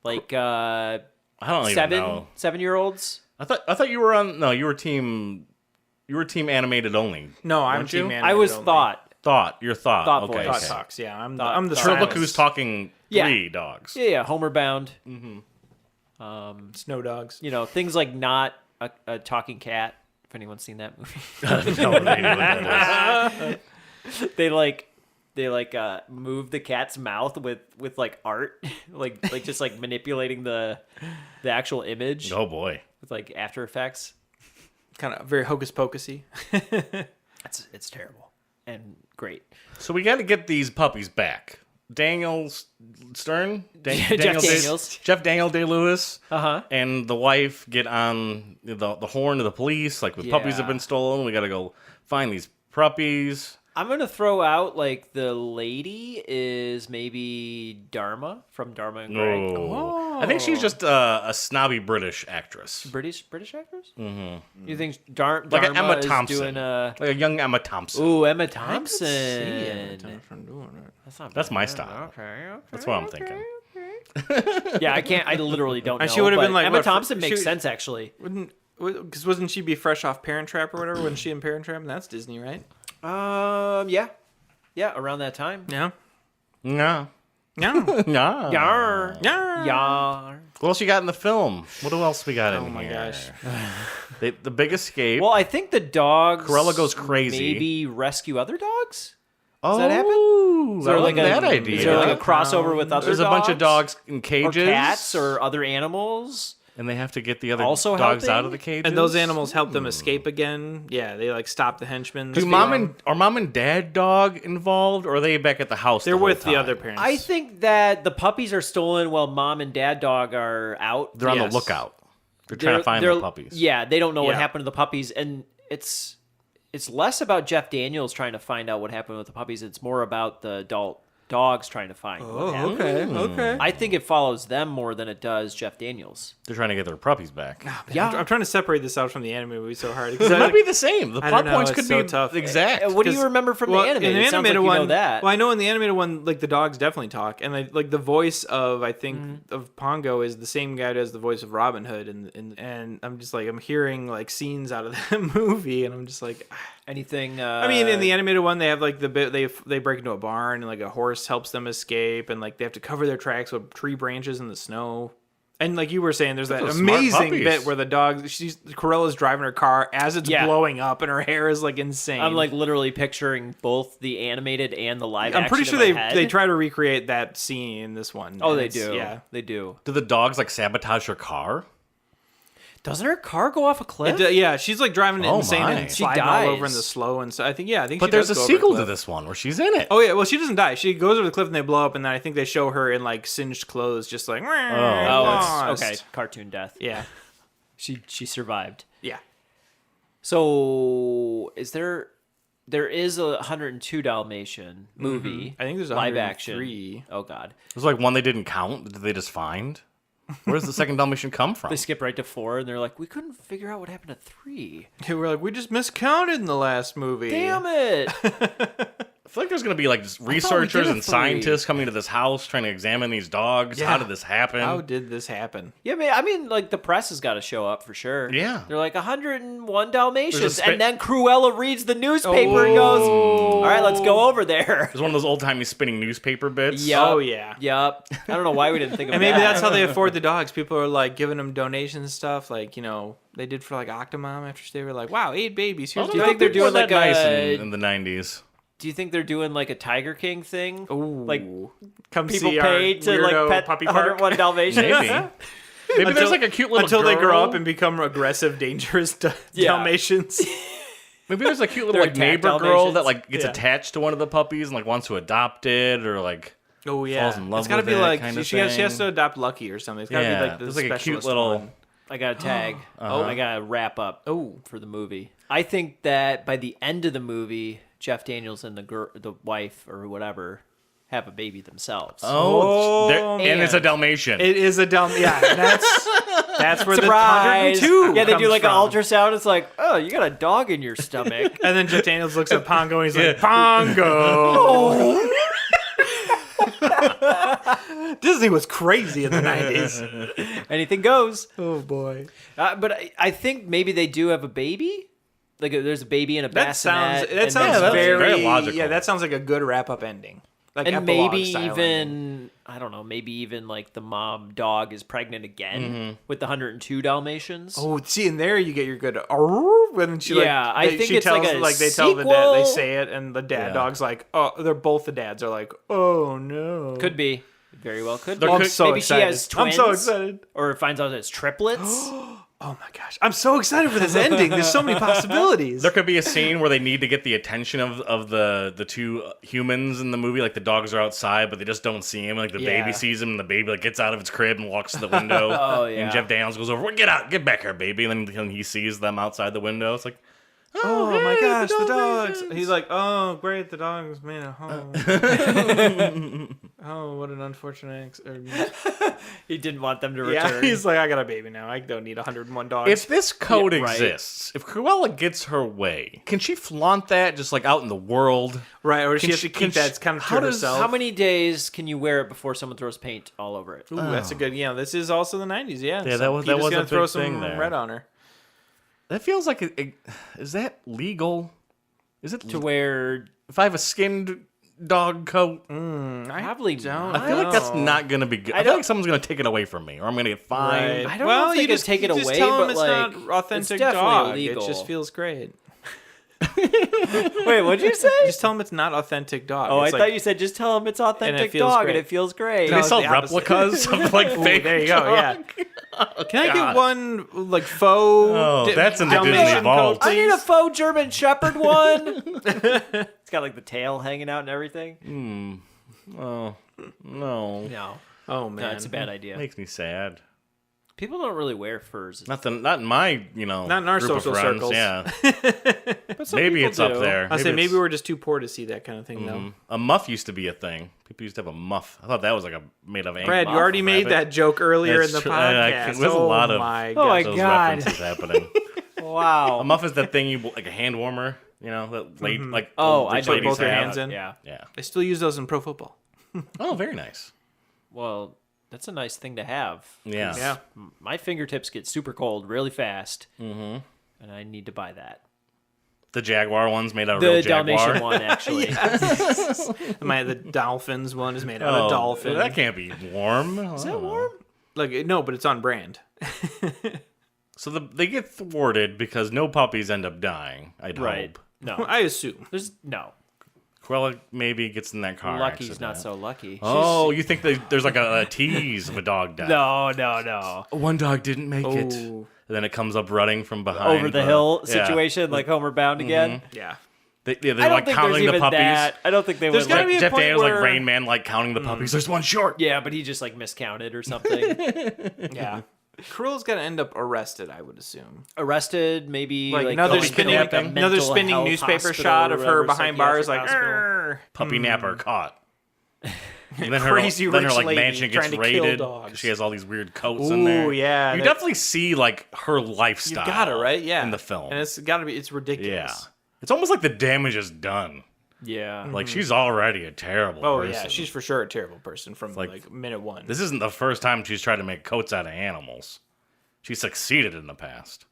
like I don't even know. 7-year-olds. I thought you were on. No, you were team animated only. No, I'm Weren't you? team I was animated Thought. Your thought. Thought okay. voice. Thought okay. talks. Yeah, I'm Thought- I'm the thought. Sure, look silence. who's talking. Yeah. 3 dogs. Yeah, Homer Bound. Snow dogs. Things like not a talking cat. If anyone's seen that movie, No, maybe look at this. they move the cat's mouth with like art, like just like manipulating the actual image Oh boy. with like After Effects. Kind of very hocus pocusy. It's terrible and great. So we got to get these puppies back. Daniel Stern, Jeff Daniel Day Lewis, and the wife get on the horn of the police. Like the puppies have been stolen. We got to go find these puppies. I'm gonna throw out like the lady is maybe Dharma from Dharma and Greg. Oh. I think she's just a snobby British actress. British actress. Mm-hmm. You think Dharma Like an Emma is Thompson, doing a like a young Emma Thompson. Ooh, Emma Thompson. That's my style. Okay. That's what I'm thinking. Yeah, I can't. I literally don't know. And she would have been but like Emma what, Thompson she makes would- sense actually. Because wasn't she be fresh off Parent Trap or whatever? Wasn't she in Parent Trap? That's Disney, right? Yeah, around that time. Yeah. Yeah. Yeah. Yeah. Yar. Yeah. Yar. What else you got in the film? What else we got in here? Oh my gosh. The Big Escape. Well, I think the dogs. Cruella goes crazy. Maybe rescue other dogs. Does that happen? Is there like that idea? Is there like a crossover with other There's dogs? a bunch of dogs in or cages. cats or other animals. And they have to get the other Also dogs helping? out of the cages. And those animals help them escape again. Yeah, they like stop the henchmen. Are mom and dad dog involved, or are they back at the house? They're the whole with the time? other parents. I think that the puppies are stolen while mom and dad dog are out. They're on the Yes. lookout. They're trying to find the puppies. Yeah, they don't know what Yeah. happened to the puppies, and it's less about Jeff Daniels trying to find out what happened with the puppies. It's more about the adult dogs trying to find what happened. okay. I think it follows them more than it does Jeff Daniels. They're trying to get their puppies back. Yeah. I'm trying to separate this out from the anime movie so hard. It might be the same. The I plot don't know, points it's could so be tough. exact. What do you remember from the Well, animated? in the It sounds like animated you one, know that. well, I know in the animated one, like the dogs definitely talk, and like the voice of I think of Pongo is the same guy who does the voice of Robin Hood, and I'm just like I'm hearing like scenes out of that movie, and I'm just like, Anything? I mean, in the animated one, they have like the bit they break into a barn, and like a horse helps them escape, and like they have to cover their tracks with tree branches in the snow. And like you were saying, there's that Those are smart amazing puppies. bit where the dog, Corella's driving her car as it's blowing up, and her hair is like insane. I'm like literally picturing both the animated and the live. I'm pretty action sure in my head. they try to recreate that scene in this one. Oh, and they it's- do. Yeah. They do. Do the dogs like sabotage her car? Doesn't her car go off a cliff? Yeah, she's like driving it Oh, insane my. and She sliding all over in dies. the slow and so I think But she there's does a go over sequel cliff. to this one where she's in it. Oh yeah, well she doesn't die. She goes over the cliff and they blow up, and then I think they show her in like singed clothes, just like Oh, lost. it's okay. Cartoon death. Yeah, She survived. yeah. So there is a 102 Dalmatian movie. I think there's a live 103. action. Oh God, There's like one they didn't count. Did they just find? Where does the second Dalmatian come from? they skip right to 4, and they're like, we couldn't figure out what happened to 3. Okay, we're like we just miscounted in the last movie. Damn it! I feel like there's gonna be like just we did researchers a and 3. scientists coming to this house trying to examine these dogs. Yeah. How did this happen? How did this happen? Yeah, man. I mean, like the press has got to show up for sure. Yeah. they're like 101 Dalmatians, spa- and then Cruella reads the newspaper and goes, "All right, let's go over there." It's one of those old timey spinning newspaper bits. Yup. Oh, yeah. Yep. I don't know why we didn't think of And that. maybe that's how they afford the dogs. People are like giving them donations and stuff, like they did for like Octomom after they were like, wow, 8 babies. Here's Do you think they're doing like nice a? in the 90s? Do you think they're doing like a Tiger King thing? Ooh. Like come people see pay our to like weirdo pet puppy park 101 Dalmatians? Maybe. Maybe there's like a cute little until girl. they grow up and become aggressive, dangerous Yeah. Dalmatians. Maybe there's a cute little They're like neighbor attacked girl Dalmatians. that like gets Yeah. attached to one of the puppies and like wants to adopt it or like Oh yeah, falls in love it's gotta with be it like kinda she has thing. to adopt Lucky or something. It's gotta Yeah, be like the there's like a cute specialist little- one. I got a tag. I got to wrap up. Oh. For the movie. I think that by the end of the movie, Jeff Daniels and the wife or whatever have a baby themselves. oh, and and- it's a Dalmatian. It is a Yeah, that's where Surprise! the 102. Yeah, they do comes like from. an ultrasound. It's like, oh, you got a dog in your stomach. And then Jeff Daniels looks at Pongo and he's like, Pongo. Disney was crazy in the 90s. Anything goes. Oh boy. But I think maybe they do have a baby. Like there's a baby in a That bassinet. sounds and very, then- very logical. Yeah, that sounds like a good wrap up ending. Like and epilogue maybe style even ending. I don't know. Maybe even like the mom dog is pregnant again with the 102 Dalmatians. Oh, see, and there you get your good. When she Yeah, I think she it's like tells, a they tell the dad, they sequel. say it, and the dad Yeah. dog's like, oh, they're both the dads are like, oh no, Could be. Very well could be. There Oh, I'm could- so Maybe excited. she has twins. I'm so excited. Or finds out it's triplets. Oh my gosh, I'm so excited for this ending. There's so many possibilities. There could be a scene where they need to get the attention of the two humans in the movie. Like the dogs are outside, but they just don't see him. Like the baby sees him, and the baby like gets out of its crib and walks to the window. Oh, yeah. And Jeff Daniels goes over, "Well, get out, get back here, baby." And then he sees them outside the window. It's like, Oh my hey, gosh, the Dalmatians. dogs. He's like, oh, great, the dogs made a home. Oh, what an unfortunate... He didn't want them to Yeah, return. he's like, I got a baby now. I don't need 101 dogs. If this code Yeah, right. exists, if Cruella gets her way, can she flaunt that just like out in the world? right, or does she Can have she- to can keep that she- kind of how to does- herself? How many days can you wear it before someone throws paint all over it? Ooh, that's a good... Yeah, this is also the 90s, yeah. Yeah, that was Peter's a gonna big throw thing some there. red on her. That feels like is that legal? Is it To wear if I have a skinned dog coat? probably don't I feel like that's No. not gonna be good. I feel like someone's gonna take it away from me, or I'm gonna get fined. Right. I don't know if they could take it you just away, tell him but, it's like, not authentic it's definitely dog. illegal. It just feels great. Wait, what'd you say? Just tell him it's not authentic dog. Oh, I It's thought like- you said just tell him it's authentic feels dog great. and it feels great. Do No, they it's sell the opposite. replicas of like fake? There you go. dog? Yeah. Can I God. get one like faux? Oh, that's in the Dalmatian Disney vault. coat, I need a please? faux German Shepherd one. It's got like the tail hanging out and everything. Oh no, No, Oh man, no, it's a bad idea. makes me sad. People don't really wear furs. Not in my Not in our group of social friends, circles. Yeah, But some maybe people it's up do. there. I say maybe it's- we're just too poor to see that kind of thing though. A muff used to be a thing. People used to have a muff. I thought that was like a made of. Brad, you muff already made rabbit. that joke earlier That's in the true. podcast. There's a lot of my Oh my gosh. those God. references happening. Wow. A muff is that thing you like a hand warmer. You know that late like Oh, rich I know ladies both your have. hands in. Yeah. Yeah. I still use those in pro football. Oh, very nice. Well, that's a nice thing to have. Yeah. 'cause Yeah. My fingertips get super cold really fast. Mm-hmm. And I need to buy that. The Jaguar one's made out of The real Jaguar. Dalmatian one, actually. The Dolphins one is made out Oh, of dolphin. that can't be warm. Is that warm? Like no, but it's on brand. So they get thwarted because no puppies end up dying. I'd Right. hope. No. I assume. There's no. Cruella maybe gets in that car. Lucky's accident. not so lucky. Oh, you think there's like a tease of a dog death? No. One dog didn't make it. Oh. And then it comes up running from behind. Over the hill yeah. situation, like Homeward Bound again. Yeah. They're I don't like think counting there's the even puppies. that. I don't think they There's would gotta like. be a Jeff point Daniels like where- Rain Man like counting the puppies. There's one short. Yeah, but he just like miscounted or something. Yeah. Cruel's got to end up arrested, I would assume. Arrested, maybe Like, like another going to spinning, like a another mental spinning health newspaper hospital shot or of her whatever, behind bars, like, psychiatric hospital. "Arr." Puppy napper caught. And then Crazy then her rich like lady mansion trying gets to kill raided. dogs. She has all these weird coats Ooh, in there. yeah, You that- definitely see like her You lifestyle. got it, right? Yeah. In the film. And it's got to be, it's yeah. ridiculous. It's almost like the damage is done. Yeah. Like she's already a terrible Oh, person. yeah. She's for sure a terrible person from like- like minute one. This isn't the first time she's tried to make coats out of animals. She succeeded in the past.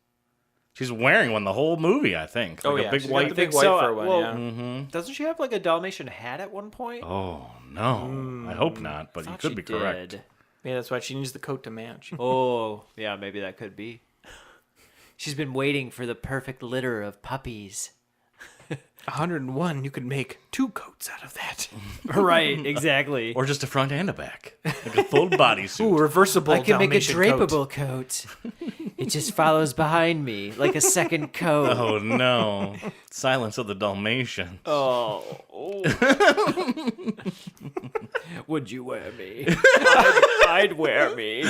She's wearing one the whole movie, I think. Like Oh, yeah, a big she's got white. the big think white so. fur one, Well, yeah. Doesn't she have like a Dalmatian hat at one point? Oh no! I hope not, but you Thought could she be correct. did. Yeah, that's why she needs the coat to match. Oh, yeah, maybe that could be. She's been waiting for the perfect litter of puppies. 101, you could make 2 coats out of that. Right, exactly. Or just a front and a back, like a full bodysuit. Ooh, reversible I can make a Dalmatian coat. drapable coat. It just follows behind me like a second coat. Oh no! Silence of the Dalmatians. Oh. Would you wear me? I'd wear me.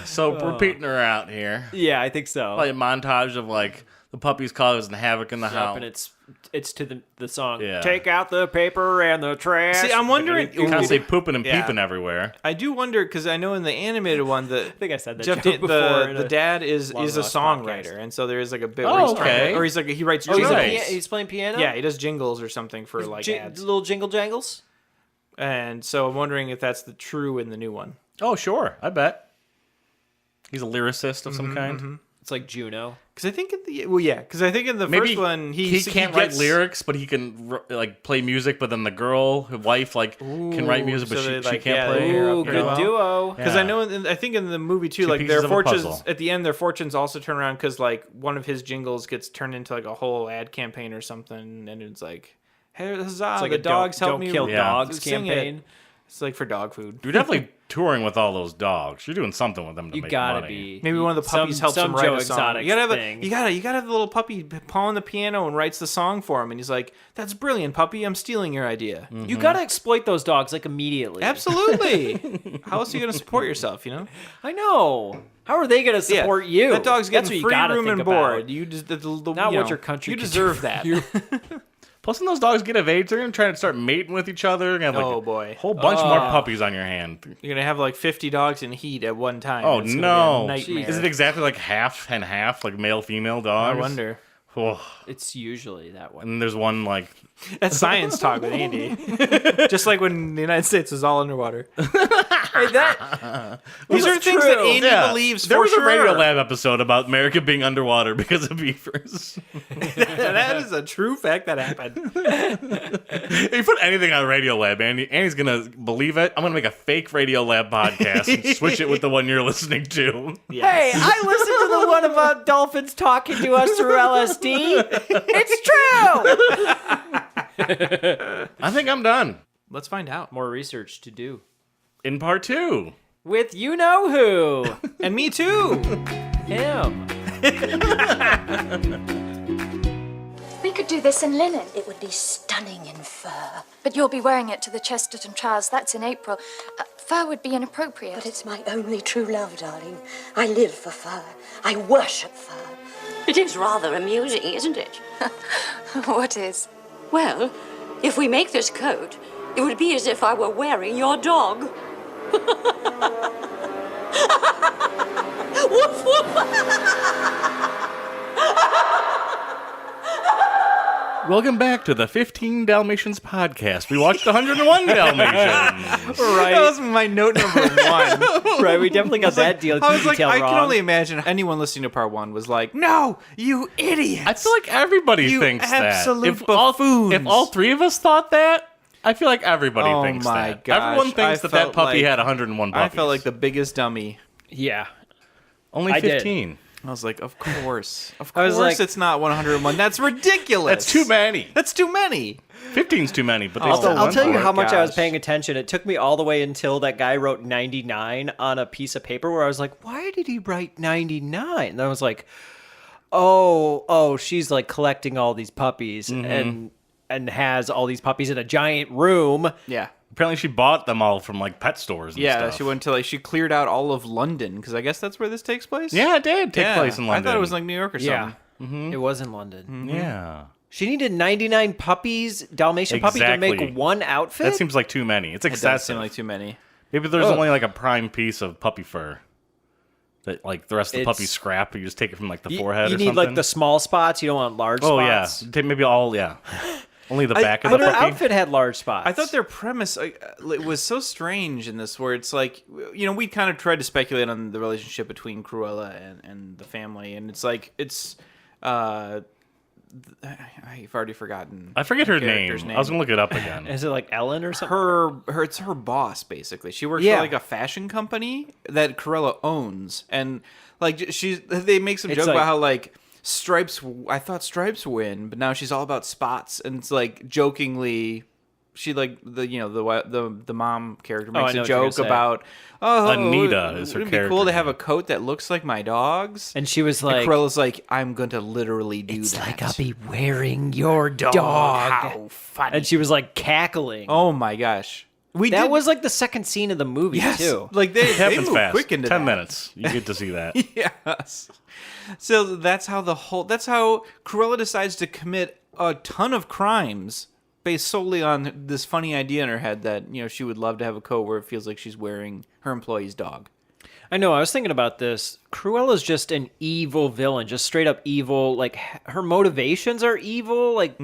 So we're beating her out here. Yeah, I think so. Like a montage of like the puppies causing havoc in the Yep, house. and it's to the song. Yeah. Take out the paper and the trash. See, I'm wondering. You kind of say pooping and Yeah. peeping everywhere. I do wonder because I know in the animated one I think I said that Jeff joke before. the dad is long a lost songwriter, podcast. and so there is like a bit Oh, where he's trying okay. to, or he's like he writes Oh, he's, jingles. Nice. he's playing piano? Yeah, he does jingles or something for like ads, little jingle jangles? and so I'm wondering if that's the true in the new one. Oh sure, I bet. He's a lyricist of some kind. It's like Juno. Because I think in the I think in the Maybe first one he can't write lyrics, but he can like play music. But then the girl, his wife, like can write music, but so she, they, she like, can't yeah, play. they're Ooh, up good well. duo. Because Yeah. I know, I think in the movie too, Two like pieces their of a fortunes puzzle. at the end, their fortunes also turn around because like one of his jingles gets turned into like a whole ad campaign or something, and it's like, "Hey, huzzah! It's like the a dogs help don't me kill Yeah. dogs sing it." campaign. It's like for dog food. We definitely touring with all those dogs. You're doing something with them to You make gotta money. be. Maybe one of the puppies helps him some write Joe a song. Exotic You gotta have thing. you gotta have the little puppy pawing the piano and writes the song for him, and he's like, "That's brilliant, puppy. I'm stealing your idea." You gotta exploit those dogs like immediately. Absolutely. How else are you gonna support yourself? You know. I know. How are they gonna support you? That dog's That's getting what free you gotta room think and board. about. You just Not you what know, your country You can deserve do that. Plus, when those dogs get of age, they're going to try to start mating with each other. You're going to have Oh, like boy. a whole bunch more puppies on your hand. You're gonna have like 50 dogs in heat at one time. Oh, It's gonna be a no. nightmare. Is it exactly like half and half, like male-female I dogs? wonder. Oh. It's usually that way. And there's one like... That's science talk with Andy. Just like when the United States was all underwater. Hey, that These are things that Andy believes there for was sure. a Radio Lab episode about America being underwater because of beavers. That is a true fact that happened. If you put anything on Radio Lab, Andy's gonna believe it. I'm gonna make a fake Radio Lab podcast and switch it with the one you're listening to. Hey, I listened to the one about dolphins talking to us through LSD. It's true. I think I'm done. Let's find out. More research to do In part 2. with you know who. And me too. Him. We could do this in linen. It would be stunning in fur. But you'll be wearing it to the Chesterton trials. That's in April. Fur would be inappropriate. But it's my only true love, darling. I live for fur. I worship fur. It is rather amusing, isn't it? What is? Well, if we make this coat, it would be as if I were wearing your dog. Woof, woof. Welcome back to the 15 Dalmatians podcast. We watched 101 Dalmatians. Right. That was my note number 1. Right, we definitely got that deal I was like, detail I wrong. can only imagine anyone listening to part 1 was like, "No, you idiots!" I feel like everybody You thinks absolute that. buffoons. If all 3 of us thought that, I feel like everybody Oh thinks my that. gosh, Everyone thinks I that felt puppy like- had 101 puppies. I felt like the biggest dummy. Yeah. Only I did. 15. I was like, "Of course, I was like- it's not 101. That's ridiculous. That's too many. That's too many." 15's too many, but they I'll still tell- I'll won tell you for it. how much I was gosh. paying attention. It took me all the way until that guy wrote 99 on a piece of paper where I was like, why did he write 99? And I was like, oh, she's like collecting all these puppies and has all these puppies in a giant room. Yeah. Apparently she bought them all from like pet stores and Yeah, stuff. she went to she cleared out all of London because I guess that's where this takes place. Yeah, it did take Yeah, place in London. I thought it was like New York or Yeah. something. It was in London. Yeah. She needed 99 puppies, Dalmatian puppies, to Exactly. make one outfit? That seems like too many. It's It does excessive. seem like too many. Maybe there's Oh. only like a prime piece of puppy fur. That like the rest of the It's- puppy scrap, you just take it from like the You- forehead you or need something. like the small spots. You don't want large Oh spots. yeah, take maybe all only the back of But the her puppy. outfit had large spots. I thought their premise it was so strange in this, where it's like, you know, we kind of tried to speculate on the relationship between Cruella and the family, and it's like I've already forgotten. I forget her the name. character's I was gonna look it up again. Is it like Ellen or something? It's her boss basically. She works Yeah. for like a fashion company that Cruella owns, and like they make some It's joke like- about how like Stripes. I thought Stripes win, but now she's all about spots, and it's like jokingly. She like the mom character I makes know a what you're gonna joke say. about Anita is her Wouldn't it be cool character to have name. a coat that looks like my dog's? And she was And like, Cruella's like, I'm going to literally do it's that. like I'll be wearing your dog. How funny! And she was like cackling. Oh my gosh, that was like the second scene of the movie yes. too. Like they Happens move fast. quick into 10 that. minutes. You get to see that. Yes. So that's how Cruella decides to commit a ton of crimes based solely on this funny idea in her head that, you know, she would love to have a coat where it feels like she's wearing her employee's dog. I know. I was thinking about this. Cruella's just an evil villain, just straight up evil. Like her motivations are evil. Like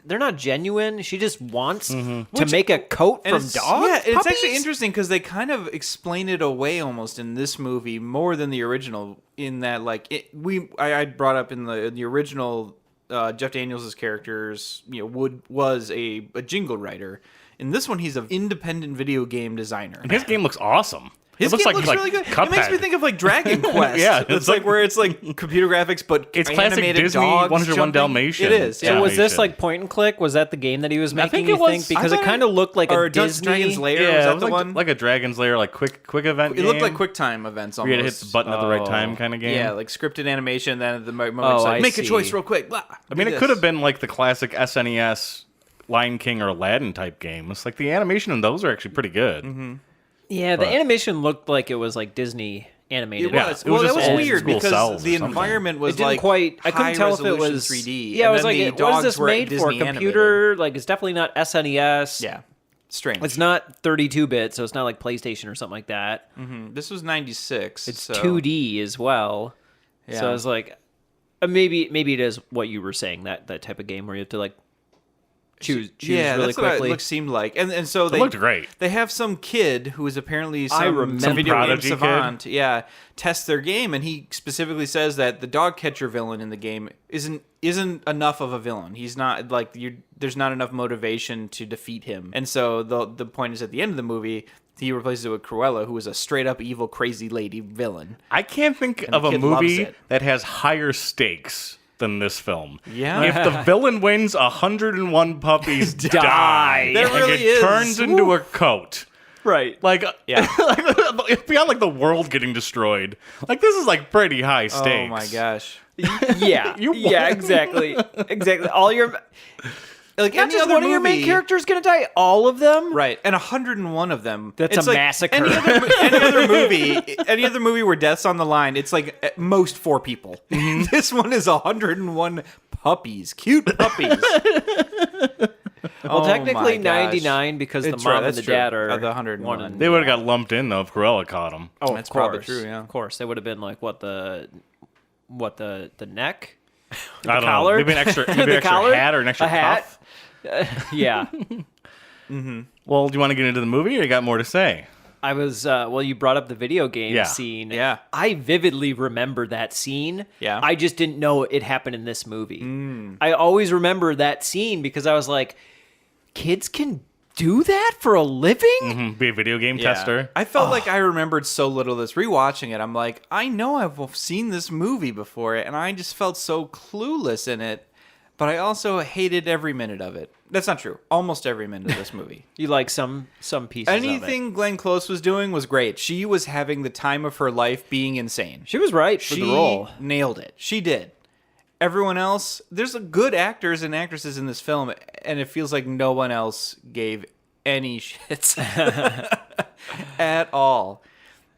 they're not genuine. She just wants to make a coat from dogs. Yeah, it's actually puppies? interesting because they kind of explain it away almost in this movie more than the original. In that, like, I brought up in the original, Jeff Daniels' characters, you know, was a jingle writer. In this one, he's an independent video game designer. And his game looks awesome. His looks game like looks really good. It makes Cuphead. me think of like Dragon Quest. Yeah, it's like where it's like computer graphics, but It's classic animated Disney dogs 101 jumping. Dalmatian. It is. Yeah. So was this Animation. like point and click? Was that the game that he was making? think You it was. think because I it thought kind of looked like or a Disney. Dragon's Lair. Yeah, was it that was the like, one? like a Dragon's Lair, like quick event. It looked game. like QuickTime events Where almost. you had to hit the button at the right time kind of game. Yeah, like scripted animation. Then at the moment, Oh, it's like I make a see. choice real quick. Blah, I mean, do it this. could have been like the classic SNES Lion King or Aladdin type game. It's like the animation in those are actually pretty good. Mm-hmm. Yeah, the But- animation looked like it was like Disney animated. It was. it was Well, just that was old weird school because cells or the something. environment was It didn't like quite. I couldn't tell if it high-resolution was 3D. Yeah, and I was then like, the what is dogs this were made for? Disney Computer? Like, it's definitely not SNES. animated. Yeah, strange. It's not 32-bit, so it's not like PlayStation or something like that. This was '96. It's so. 2D as well. So Yeah. I was like, maybe it is what you were saying, that type of game where you have to like choose Yeah, really that's quickly. what it seemed like, and so they looked great. They have some kid who is apparently I some remember. video game Prodigy savant. Yeah, test their game, and he specifically says that the dog catcher villain in the game isn't enough of a villain. He's not like there's not enough motivation to defeat him, and so the point is at the end of the movie. He replaces it with Cruella, who is a straight up evil, crazy lady villain. I can't think And of the a kid loves movie it. that has higher stakes than this film. Yeah. If the villain wins, 101 puppies die. There Like, really it is. turns into a coat. right. Like, Yeah. like, beyond like the world getting destroyed. Like, this is like pretty high stakes. Oh my gosh! Yeah. yeah, exactly. Exactly. All your Like not any just other one of your main movie- characters going to die, all of them? Right, and 101 of them. That's It's a like massacre. Any other movie where death's on the line, it's like at most 4 people. This one is 101 puppies, cute puppies. Well, Oh technically my gosh. 99 because the It's mom right, and that's the true. dad are The 101. one. They would have got lumped in though if Cruella caught him. Oh, That's of probably course. true, yeah. Of course, they would have been like the neck, I don't collar? know. Maybe an extra, maybe The an extra collar? hat or an extra A hat? cuff. Yeah. Well, do you want to get into the movie or you got more to say? I was well, you brought up the video game Yeah. scene. Yeah. I vividly remember that scene. Yeah. I just didn't know it happened in this movie. I always remember that scene because I was like, kids can do that for a living? Be a video game tester. I felt like I remembered so little of this. Rewatching it, I'm like, I know I've seen this movie before, and I just felt so clueless in it. But I also hated every minute of it. That's not true. Almost every minute of this movie. You like some pieces of it. Anything Glenn Close was doing was great. She was having the time of her life being insane. She was right for She the role. nailed it. She did. Everyone else, there's good actors and actresses in this film, and it feels like no one else gave any shits at all.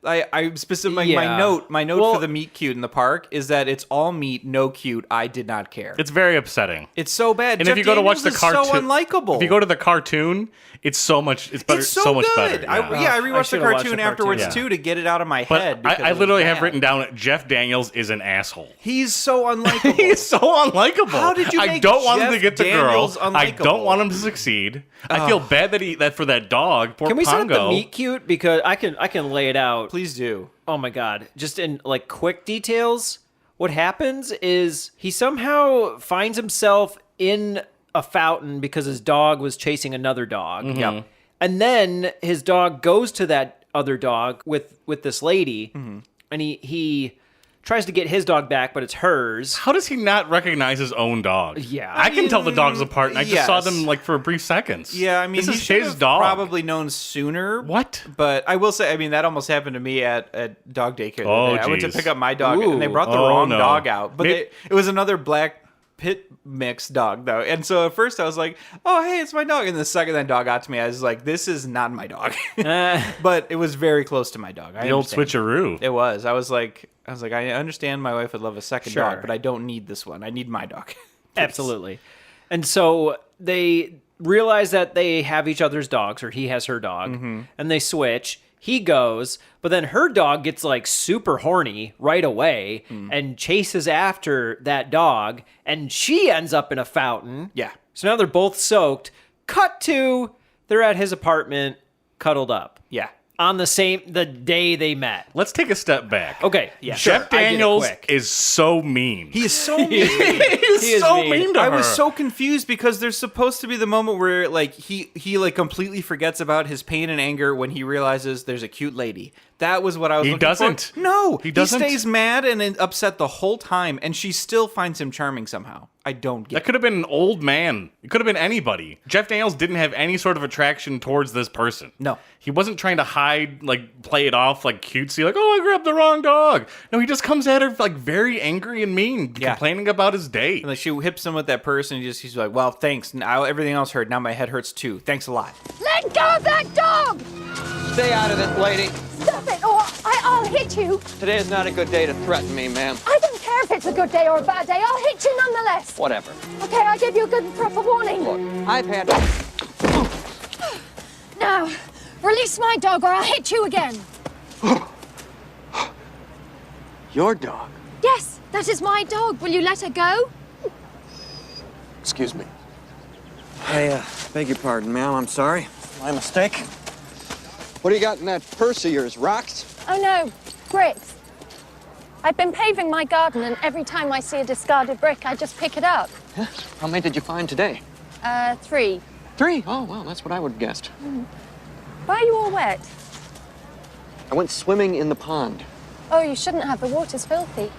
I specifically Yeah. my note Well- for the meet cute in the park is that it's all meat, no cute. I did not care. It's very upsetting. It's so bad. And Jeff if you go to watch the Daniels is cartoon, so unlikable. if you go to the cartoon, it's so much. It's better. it's so much good. better. I Yeah. rewatched the should've watched cartoon the afterwards cartoon. too to get it out of my head. But because I it was literally have bad. written down Jeff Daniels is an asshole. He's so unlikable. He's so unlikable. How did you I make don't want him to Jeff get the Daniels girl. I unlikable? don't want him to succeed. I feel bad that for that dog. Poor Can we set up the Pongo. meet cute? Because I can lay it out. Please do. Oh my god. Just in like quick details, what happens is he somehow finds himself in a fountain because his dog was chasing another dog. Mm-hmm. Yep. And then his dog goes to that other dog with this lady, and he tries to get his dog back, but it's hers. How does he not recognize his own dog? Yeah. I can tell the dogs apart, and I just saw yes. them like for brief seconds. Yeah, I mean, this he is should his have dog. probably known sooner. What? But I will say, I mean, that almost happened to me at dog daycare. the Oh, other day. I went to geez. pick up my dog, and they Ooh. brought the Oh, wrong no. dog out. But Maybe- it was another black pit mix dog, though. And so at first I was like, oh, hey, it's my dog. And the second that dog got to me, I was like, this is not my dog. But it was very close to my dog. The old switcheroo. It was. I was like, I understand my wife would love a second Sure. dog, but I don't need this one. I need my dog. Please. Absolutely. And so they realize that they have each other's dogs, or he has her dog, and they switch. He goes, but then her dog gets like super horny right away and chases after that dog, and she ends up in a fountain. Yeah. So now they're both soaked. Cut to they're at his apartment, cuddled up Yeah. on the day they met. Let's take a step back. Okay, yeah, sure, Jeff I did it Daniels quick. is so mean. He is so mean. He's He is so mean. mean to her. I was so confused because there's supposed to be the moment where like he like completely forgets about his pain and anger when he realizes there's a cute lady. That was what I was He looking doesn't. for. No, He doesn't. He stays mad and upset the whole time, and she still finds him charming somehow. I don't get That could have been an old man. It could have been anybody. Jeff Daniels didn't have any sort of attraction towards this person. No. He wasn't trying to hide, like, play it off, like, cutesy, like, oh, I grabbed the wrong dog. No, he just comes at her, like, very angry and mean, Yeah. complaining about his day. And like she hips him with that purse, and he's like, well, thanks. Now everything else hurt. Now my head hurts too. Thanks a lot. Let go of that dog! Stay out of it, lady. Stop it, or I'll hit you. Today is not a good day to threaten me, ma'am. I don't care if it's a good day or a bad day. I'll hit you nonetheless. Whatever. Okay, I give you a good and proper warning. Look, I've had... Now, release my dog or I'll hit you again. Your dog. Yes, that is my dog. Will you let her go? Excuse me. I, beg your pardon, ma'am. I'm sorry. My mistake. What do you got in that purse of yours? Rocks? Oh no, bricks. I've been paving my garden and every time I see a discarded brick, I just pick it up. How many did you find today? 3. 3? Oh, well, that's what I would have guessed. Why are you all wet? I went swimming in the pond. Oh, you shouldn't have. The water's filthy.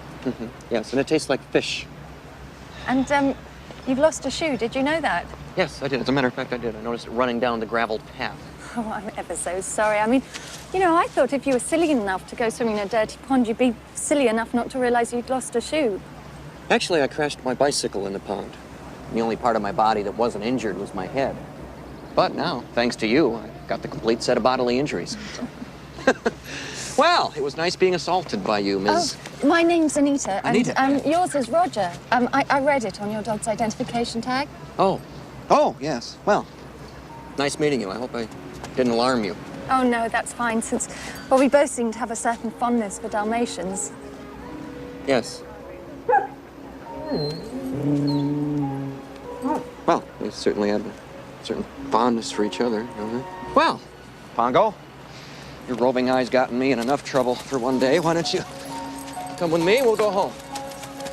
Yes, and it tastes like fish. And, you've lost a shoe. Did you know that? Yes, I did. As a matter of fact, I did. I noticed it running down the graveled path. Oh, I'm ever so sorry. I mean, you know, I thought if you were silly enough to go swimming in a dirty pond, you'd be silly enough not to realize you'd lost a shoe. Actually, I crashed my bicycle in the pond. The only part of my body that wasn't injured was my head. But now, thanks to you, I got the complete set of bodily injuries. Well, it was nice being assaulted by you, Ms. Oh, my name's Anita. Anita. And yours is Roger. I read it on your dog's identification tag. Oh. Oh, yes. Well, nice meeting you. I hope I didn't alarm you. Oh, no, that's fine, since, well, we both seem to have a certain fondness for Dalmatians. Yes. Well, we certainly had a certain fondness for each other, you know. Well, Pongo, your roving eyes gotten me in enough trouble for one day. Why don't you come with me? We'll go home.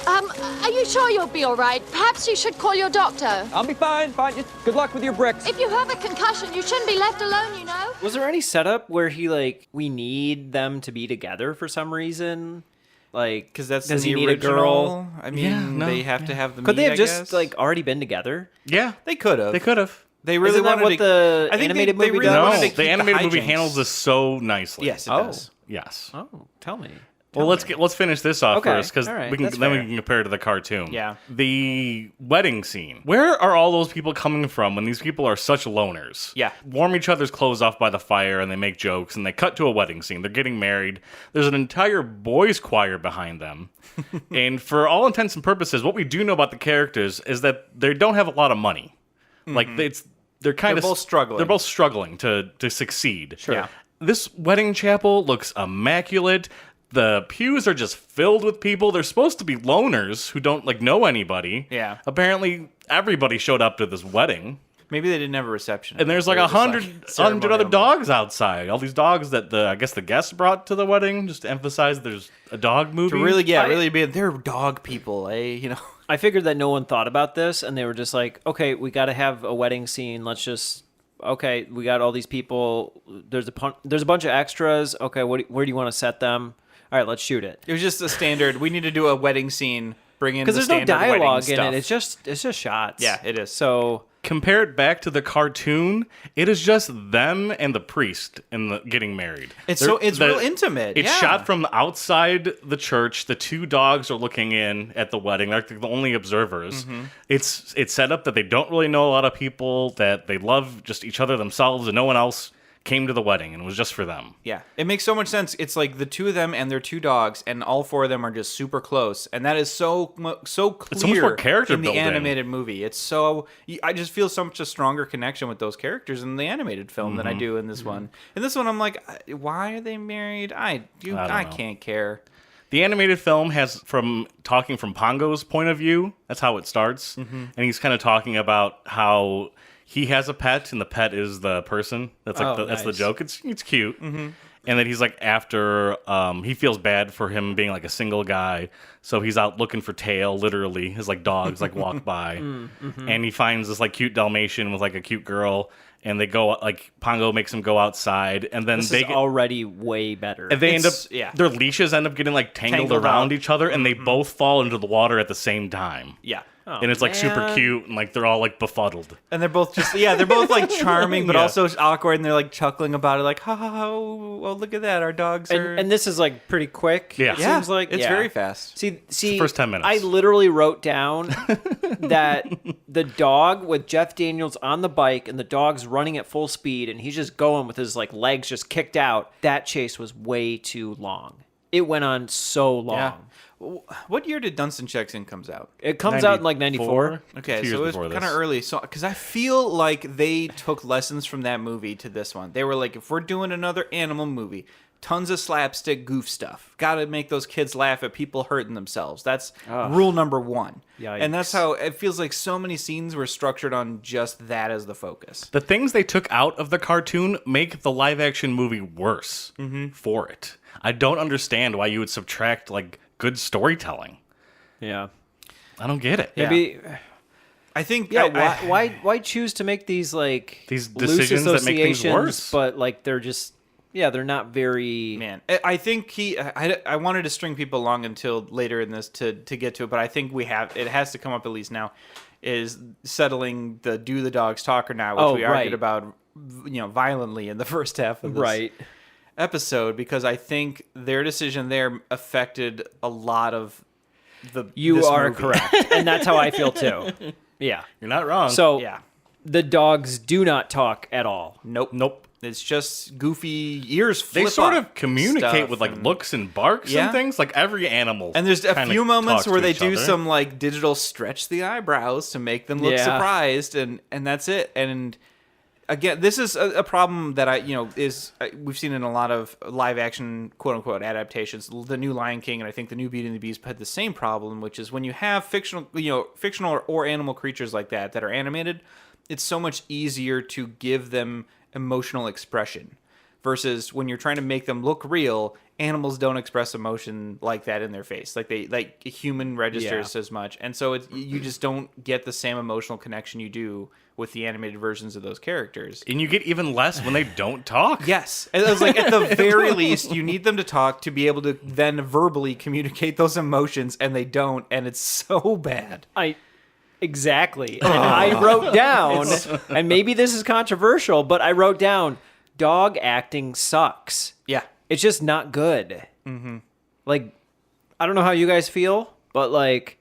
Are you sure you'll be all right? Perhaps you should call your doctor. I'll be fine. Fine. Just good luck with your bricks. If you have a concussion, you shouldn't be left alone, you know? Was there any setup where he like we need them to be together for some reason? Like, Because that's does the he need a original. girl? I mean, Yeah, no, they have to have the Could they meet, have I just guess. like already been together? Yeah, They could have. they could have. They really Isn't that wanted what to, the I think animated they movie really does? wanted to No, keep the animated movie hijinks. handles this so nicely. Yes, it Oh. does. Yes. Oh, tell me. Well, let's finish this off Okay, first because all right, we can that's then we fair. can compare to the cartoon. Yeah. The wedding scene. Where are all those people coming from when these people are such loners? Yeah. Warm each other's clothes off by the fire and they make jokes and they cut to a wedding scene. They're getting married. There's an entire boys choir behind them. And for all intents and purposes, what we do know about the characters is that they don't have a lot of money. Like they're kind of both struggling. They're both struggling to succeed. Sure. Yeah. This wedding chapel looks immaculate. The pews are just filled with people. They're supposed to be loners who don't like know anybody. Yeah. Apparently, everybody showed up to this wedding, Maybe they didn't have a reception. and there's like They were just, 100 other ceremonial. dogs outside. All these dogs that I guess the guests brought to the wedding, just to emphasize there's a dog movie. To really be. They're dog people, eh? You know. I figured that no one thought about this, and they were just like, okay, we got to have a wedding scene. Let's just, okay, we got all these people. There's a bunch of extras. Okay, where do you want to set them? All right, let's shoot it. It was just the standard. We need to do a wedding scene. Bring in Because the there's no standard wedding dialogue in stuff. it. It's just shots. Yeah, it is. So Compare it back to the cartoon. It is just them and the priest getting married. It's real intimate. It's yeah. shot from outside the church. The two dogs are looking in at the wedding. They're the only observers. Mm-hmm. It's set up that they don't really know a lot of people, that they love just each other themselves, and no one else came to the wedding, and it was just for them. Yeah, it makes so much sense. It's like the two of them and their two dogs, and all four of them are just super close, and that is so clear. so much more character in the building. animated movie. It's so I just feel so much a stronger connection with those characters in the animated film than I do in this one. In this one, I'm like, why are they married? I know. can't care. The animated film has talking from Pongo's point of view. That's how it starts, and he's kind of talking about how he has a pet, and the pet is the person. That's like that's the nice. joke. It's cute, and then he's like after he feels bad for him being like a single guy, so he's out looking for tail, literally, as like dogs like walk by, and he finds this like cute Dalmatian with like a cute girl, and they go like Pongo makes them go outside, and then This they is already way better. and they end up yeah. their leashes end up getting like tangled Tangled around out. each other, and they both fall into the water at the same time. Yeah. And it's like super man. cute, and like they're all like befuddled. And they're both they're both like charming, but Yeah. also awkward, and they're like chuckling about it, like, ha ha ha, oh, look at that, our dogs are. and this is like pretty quick. Yeah. It yeah, seems like it's yeah. very fast. See, first 10 minutes. I literally wrote down that the dog with Jeff Daniels on the bike and the dog's running at full speed and he's just going with his like legs just kicked out. That chase was way too long. It went on so long. Yeah. What year did Dunstan Checks In comes out? It comes out in like 94. Okay, 2 years so it was before kind of this. early. So, because I feel like they took lessons from that movie to this one. They were like, if we're doing another animal movie, tons of slapstick goof stuff. Got to make those kids laugh at people hurting themselves. That's rule number one. Yikes. And that's how it feels like so many scenes were structured on just that as the focus. The things they took out of the cartoon make the live action movie worse for it. I don't understand why you would subtract like good storytelling. Yeah. I don't get it. Maybe I think yeah, why choose to make these like These loose decisions that make things associations, worse? but like they're just they're not very Man, I think I wanted to string people along until later in this to get to it, but I think it has to come up at least now, is settling the do the dogs talk or not, which we argued about, violently in the first half of this episode, because I think their decision there affected a lot of You this are movie. correct. And that's how I feel too. Yeah. You're not wrong. So Yeah. the dogs do not talk at all. Nope. It's just goofy ears they flip sort up of communicate stuff with like and- looks and barks Yeah. and things, like every animal. And there's a kinda few moments talks where to they each do other. some like digital stretch the eyebrows to make them look Yeah. surprised, and that's it. And again, this is a problem that we've seen in a lot of live action quote unquote adaptations. The new Lion King and I think the new Beauty and the Beast had the same problem, which is when you have fictional or animal creatures like that are animated, it's so much easier to give them emotional expression. Versus when you're trying to make them look real, animals don't express emotion like that in their face. Like a human registers as much, and so you just don't get the same emotional connection you do with the animated versions of those characters. And you get even less when they don't talk. Yes, and it was like at the very least, you need them to talk to be able to then verbally communicate those emotions, and they don't, and it's so bad. Exactly. And I wrote down, and maybe this is controversial, but I wrote down, dog acting sucks. Yeah. It's just not good. Mm-hmm. Like, I don't know how you guys feel, but like,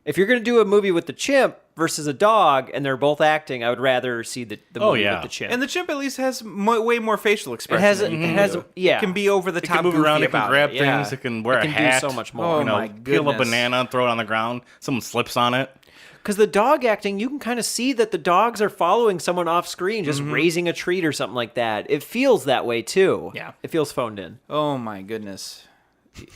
if you're going to do a movie with the chimp versus a dog and they're both acting, I would rather see the movie with the chimp. And the chimp at least has way more facial it expression. has, than you it can has, do. yeah. It can be over the It top. can move goofy around, it can about grab it. Yeah. things, it can wear It a can do hat. so much more. Oh, You know, my peel a goodness. banana and throw it on the ground. Someone slips on it. Because the dog acting, you can kind of see that the dogs are following someone off screen, just raising a treat or something like that. It feels that way too. Yeah. It feels phoned in. Oh my goodness,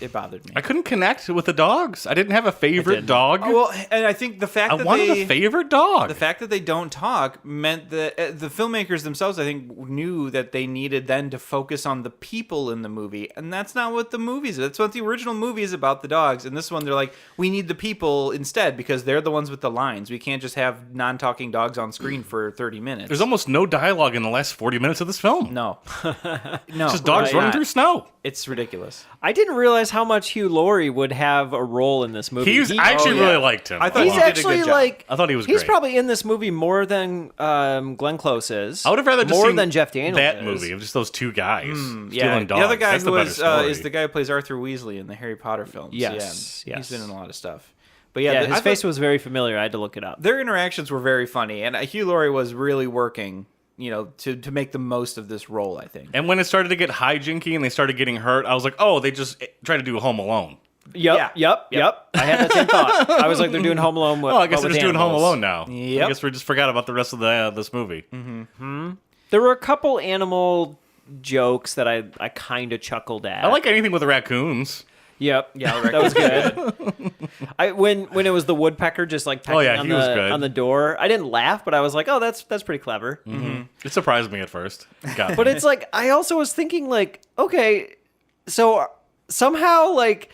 it bothered me. I couldn't connect with the dogs. I didn't have a favorite dog. Oh, well, and I think the fact I that wanted they a favorite dog. the fact that they don't talk meant that the filmmakers themselves, I think, knew that they needed then to focus on the people in the movie, and that's not what the movie's. That's what the original movie is about, the dogs. And this one, they're like, we need the people instead because they're the ones with the lines. We can't just have non-talking dogs on screen for 30 minutes. There's almost no dialogue in the last 40 minutes of this film. no, It's just dogs running through snow. It's ridiculous. I didn't realize how much Hugh Laurie would have a role in this movie. I actually really liked him. I thought He's he did a actually good job. like. I thought he was He's great. probably in this movie more than Glenn Close is. I would have rather just more seen than Jeff Daniels that is. movie of just those two guys Yeah, stealing dogs. the other guy That's who the better was story. is the guy who plays Arthur Weasley in the Harry Potter films. Yes, yeah, yes. he's been in a lot of stuff. But yeah, Yeah, I his thought face was very familiar. I had to look it up. their interactions were very funny, and Hugh Laurie was really working, to make the most of this role. I think. And when it started to get hijinky and they started getting hurt, I was like, oh, they just tried to do Home Alone. Yep. I had that same thought. I was like, they're doing Home Alone. Oh, I guess they're just doing Home animals. Alone now. Yep. I guess we just forgot about the rest of this movie. There were a couple animal jokes that I kind of chuckled at. I like anything with raccoons. Yep. Yeah, that was good. When it was the woodpecker just like pecking on, he was good. on the door, I didn't laugh, but I was like, oh, that's pretty clever. It surprised me at first. Got But me. it's like I also was thinking like, okay, so somehow like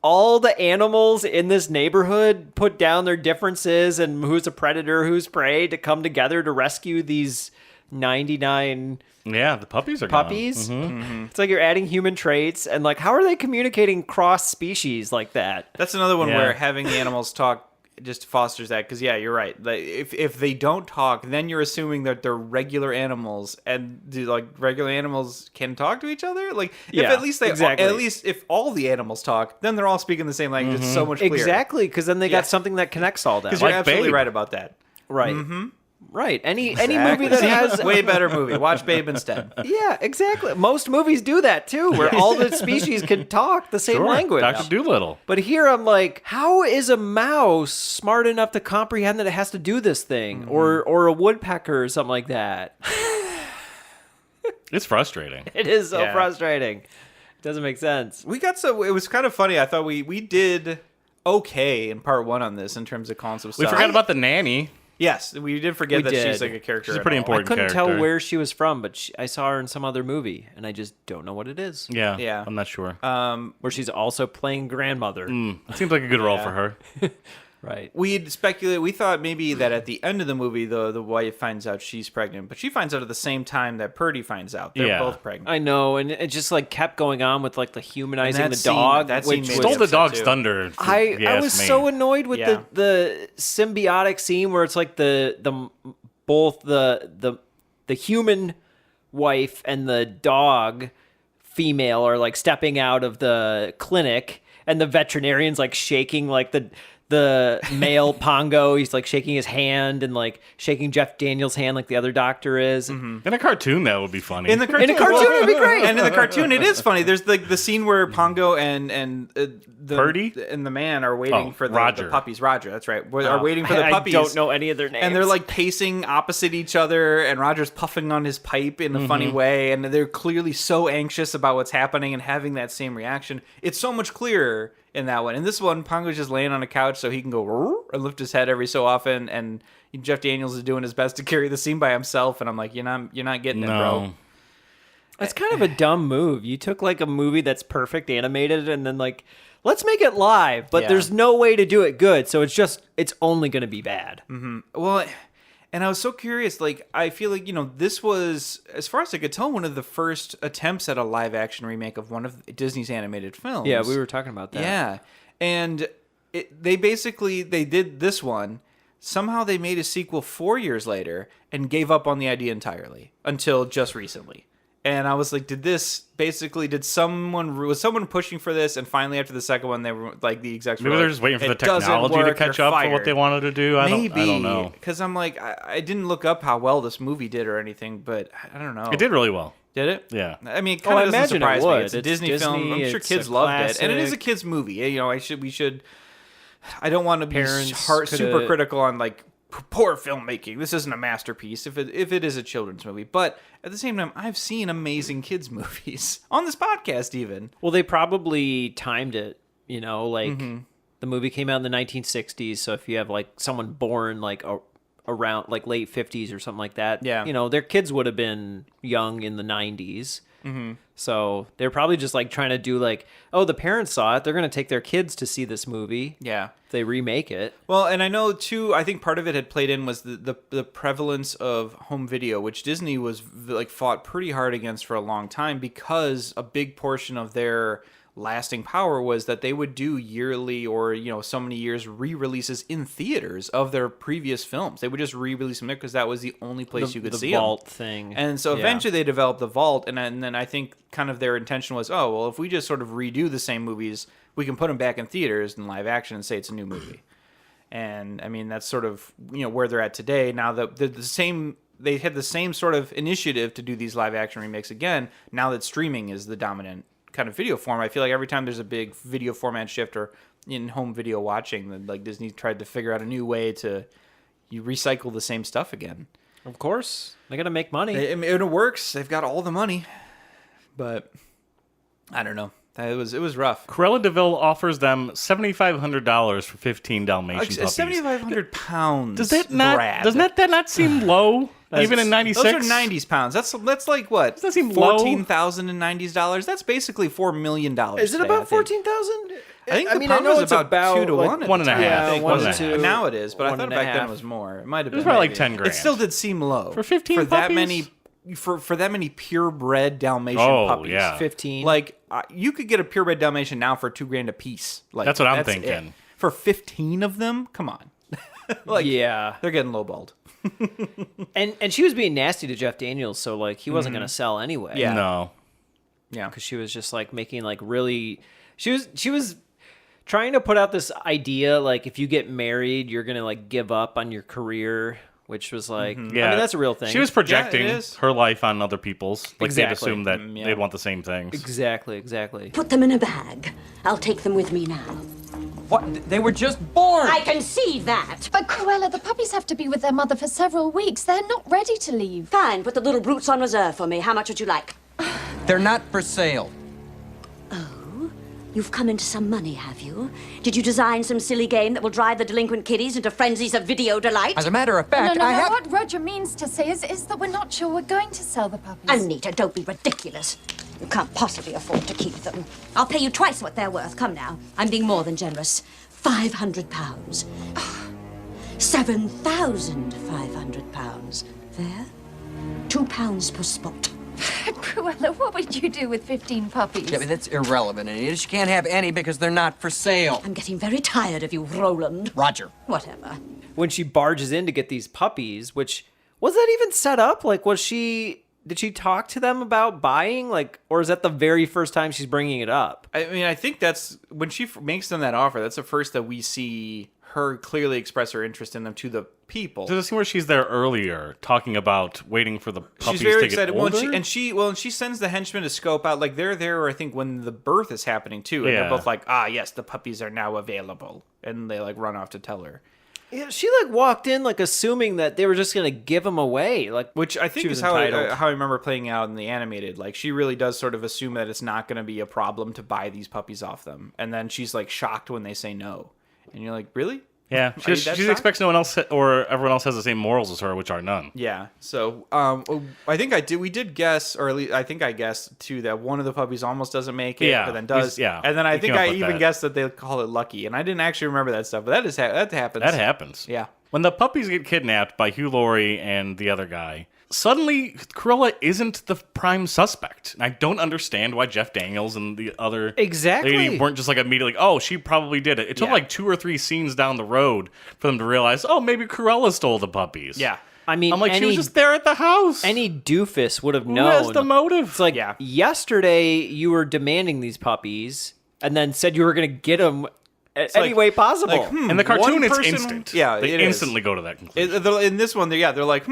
all the animals in this neighborhood put down their differences and who's a predator, who's prey to come together to rescue these 99 Yeah, the puppies are gone. puppies. Mm-hmm. It's like you're adding human traits, and like, how are they communicating cross species like that? That's another one Yeah. where having the animals talk just fosters that, because you're right. Like, if they don't talk, then you're assuming that they're regular animals, and do like regular animals can talk to each other? Like, if Yeah, at least exactly. at least if all the animals talk, then they're all speaking the same language. It's so much clearer. Exactly, because then they Yeah. got something that connects all that. Because you're Like absolutely Babe. right about that. Right. Right. Any movie that See? has way better movie. Watch Babe instead. Yeah, exactly. Most movies do that too, where all the species can talk the same Sure. language. Dr. Doolittle. But here I'm like, how is a mouse smart enough to comprehend that it has to do this thing, or a woodpecker or something like that? It's frustrating. It is so Yeah. frustrating. It doesn't make sense. We got so it was kind of funny. I thought we did okay in part 1 on this in terms of calling some We stuff. forgot about the nanny. Yes, we did forget We that she's did. like a character. She's a at pretty all. important I couldn't character. tell where she was from, but I saw her in some other movie, and I just don't know what it is. Yeah, Yeah. I'm not sure. Where she's also playing grandmother. It seems like a good role for her. Right. We'd speculated. We thought maybe that at the end of the movie, the wife finds out she's pregnant, but she finds out at the same time that Purdy finds out. They're Yeah. both pregnant. I know, and it just like kept going on with like the humanizing And the that scene- dog, that scene which made was me Stole the upset, dog's too. thunder. if I you ask was me. so annoyed with Yeah. the symbiotic scene where it's like the both the human wife and the dog female are like stepping out of the clinic, and the veterinarian's like shaking like the male Pongo. He's like shaking his hand and like shaking Jeff Daniels' hand like the other doctor is. In a cartoon, that would be funny. In the cartoon, it'd be great. And in the cartoon, it is funny. There's the scene where Pongo and the Purdy? and the man are waiting Oh, for the Roger. puppies. Roger, that's right. Are waiting for the I puppies. don't know any of their names. And they're like pacing opposite each other, and Roger's puffing on his pipe in a funny way, and they're clearly so anxious about what's happening and having that same reaction. It's so much clearer in that one. In this one, Pongo's just laying on a couch so he can go "Rrr," and lift his head every so often, and Jeff Daniels is doing his best to carry the scene by himself, and I'm like, you're not getting it, bro. no. That's kind of a dumb move. You took like a movie that's perfect animated and then like, let's make it live, but Yeah. there's no way to do it good. So it's only going to be bad. Well, and I was so curious, like, I feel like, this was, as far as I could tell, one of the first attempts at a live action remake of one of Disney's animated films. Yeah, we were talking about that. Yeah. And they did this one. Somehow they made a sequel 4 years later and gave up on the idea entirely until just recently. And I was like, was someone pushing for this? And finally, after the second one, they were like, the execs Maybe were they're like, just waiting for the "It doesn't technology to work, catch you're up for what fired." they wanted to do. I Maybe, don't know. because I'm like, I didn't look up how well this movie did or anything, but I don't know. It did really well. Did it? Yeah. I mean, it Oh, kind I of doesn't imagine it surprise me. would. It's a It's Disney film. Disney, I'm sure it's kids a loved it, and it is a classic. kids movie. We should. I don't want to be Parents super coulda- critical on like poor filmmaking. This isn't a masterpiece if it is a children's movie, but at the same time, I've seen amazing kids movies on this podcast even. Well, they probably timed it, like the movie came out in the 1960s. So if you have like someone born like around like late 50s or something like that, Yeah. their kids would have been young in the 90s. So they're probably just like trying to do like, oh, the parents saw it. They're going to take their kids to see this movie. Yeah. If they remake it. Well, and I know too. I think part of it had played in was the prevalence of home video, which Disney was like fought pretty hard against for a long time, because a big portion of their lasting power was that they would do yearly or so many years re-releases in theaters of their previous films. They would just re-release them there because that was the only place you could see the them. vault thing. And so Yeah. eventually they developed the vault, and then I think kind of their intention was, oh well, if we just sort of redo the same movies, we can put them back in theaters in live action and say it's a new movie. And I mean, that's sort of where they're at today. Now they had the same sort of initiative to do these live action remakes again. Now that streaming is the dominant kind of video form, I feel like every time there's a big video format shift or in home video watching, then like Disney tried to figure out a new way to recycle the same stuff again. Of course, they got to make money. It works. They've got all the money, but I don't know. It was rough. Cruella DeVille offers them $7,500 for 15 Dalmatian puppies. 7,500 pounds. Does that not? Brad. Doesn't that not seem low? Even in '96, Those are 90s pounds. That's like what? Does that seem low? 14,000 in 90s dollars. That's basically $4 million. Is it today, I about think. 14,000? I think I the mean, I pound know was it's about about, 2 to like, 1 at one the and a time, half. I think. One and a Wasn't it? half. Now it is, but I One thought and a back then half. it was more. It might have been. was probably like maybe. 10 grand. It still did seem low For 15 for that puppies? many. For that many purebred Dalmatian Oh, puppies. yeah. 15. Like you could get a purebred Dalmatian now for $2,000 a piece. Like That's what I'm it. thinking. For 15 of them, come on. Like, yeah. they're getting lowballed. And she was being nasty to Jeff Daniels, so like he wasn't gonna sell anyway. Yeah. No. Yeah, Because she was just like making like really she was trying to put out this idea like if you get married you're gonna like give up on your career, which was like Yeah. I mean that's a real thing. She was projecting Yeah, it is. her life on other people's. Like, they'd Exactly. assume that Yeah. they'd want the same things. exactly. Put them in a bag. I'll take them with me now. What? They were just born! I can see that. But Cruella, the puppies have to be with their mother for several weeks. They're not ready to leave. Fine, put the little brutes on reserve for me. How much would you like? They're not for sale. You've come into some money, have you? Did you design some silly game that will drive the delinquent kiddies into frenzies of video delight? As a matter of fact, No, I have... what Roger means to say is that we're not sure we're going to sell the puppies. Anita, don't be ridiculous. You can't possibly afford to keep them. I'll pay you twice what they're worth. Come now. I'm being more than generous. £500. £7,500. Fair? £2 per spot. Cruella, what would you do with 15 puppies? Yeah, but that's irrelevant, Anita. She can't have any because they're not for sale. I'm getting very tired of you, Roland. Roger. Whatever. When she barges in to get these puppies, which was that even set up? Like did she talk to them about buying? Like, or is that the very first time she's bringing it up? I mean, I think that's when she makes them that offer. That's the first that we see her clearly express her interest in them to the people. There's a scene where she's there earlier talking about waiting for the puppies She's very to get excited. older. Well, and she sends the henchmen to scope out. Like they're there, I think, when the birth is happening too, and Yeah. they're both like, "Ah, yes, the puppies are now available," and they like run off to tell her. Yeah, she like walked in like assuming that they were just gonna give them away. Like, Which I think she is was how entitled. I remember playing out in the animated. Like she really does sort of assume that it's not going to be a problem to buy these puppies off them, and then she's like shocked when they say no, and you're like, "Really?" yeah, Are you she that shocked? expects no one else or everyone else has the same morals as her, which are none. Yeah. So, I think we did guess, or at least I think I guessed too, that one of the puppies almost doesn't make it, Yeah, but then does. yeah, And then I we think came up I with even that. guessed that they call it Lucky, and I didn't actually remember that stuff, but that happens. That happens. Yeah. When the puppies get kidnapped by Hugh Laurie and the other guy, suddenly Cruella isn't the prime suspect. And I don't understand why Jeff Daniels and the other Exactly. lady weren't just like immediately, oh, she probably did it. It took Yeah. like 2 or 3 scenes down the road for them to realize, oh, maybe Cruella stole the puppies. Yeah. I mean, I'm like, she any was just there at the house. any doofus would have Who known. has the motive? It's like Yeah. yesterday you were demanding these puppies, and then said you were gonna get them any like- way possible. like, in the cartoon, one it's person- instant. yeah, they it is. instantly go to that conclusion. In this one, they're like,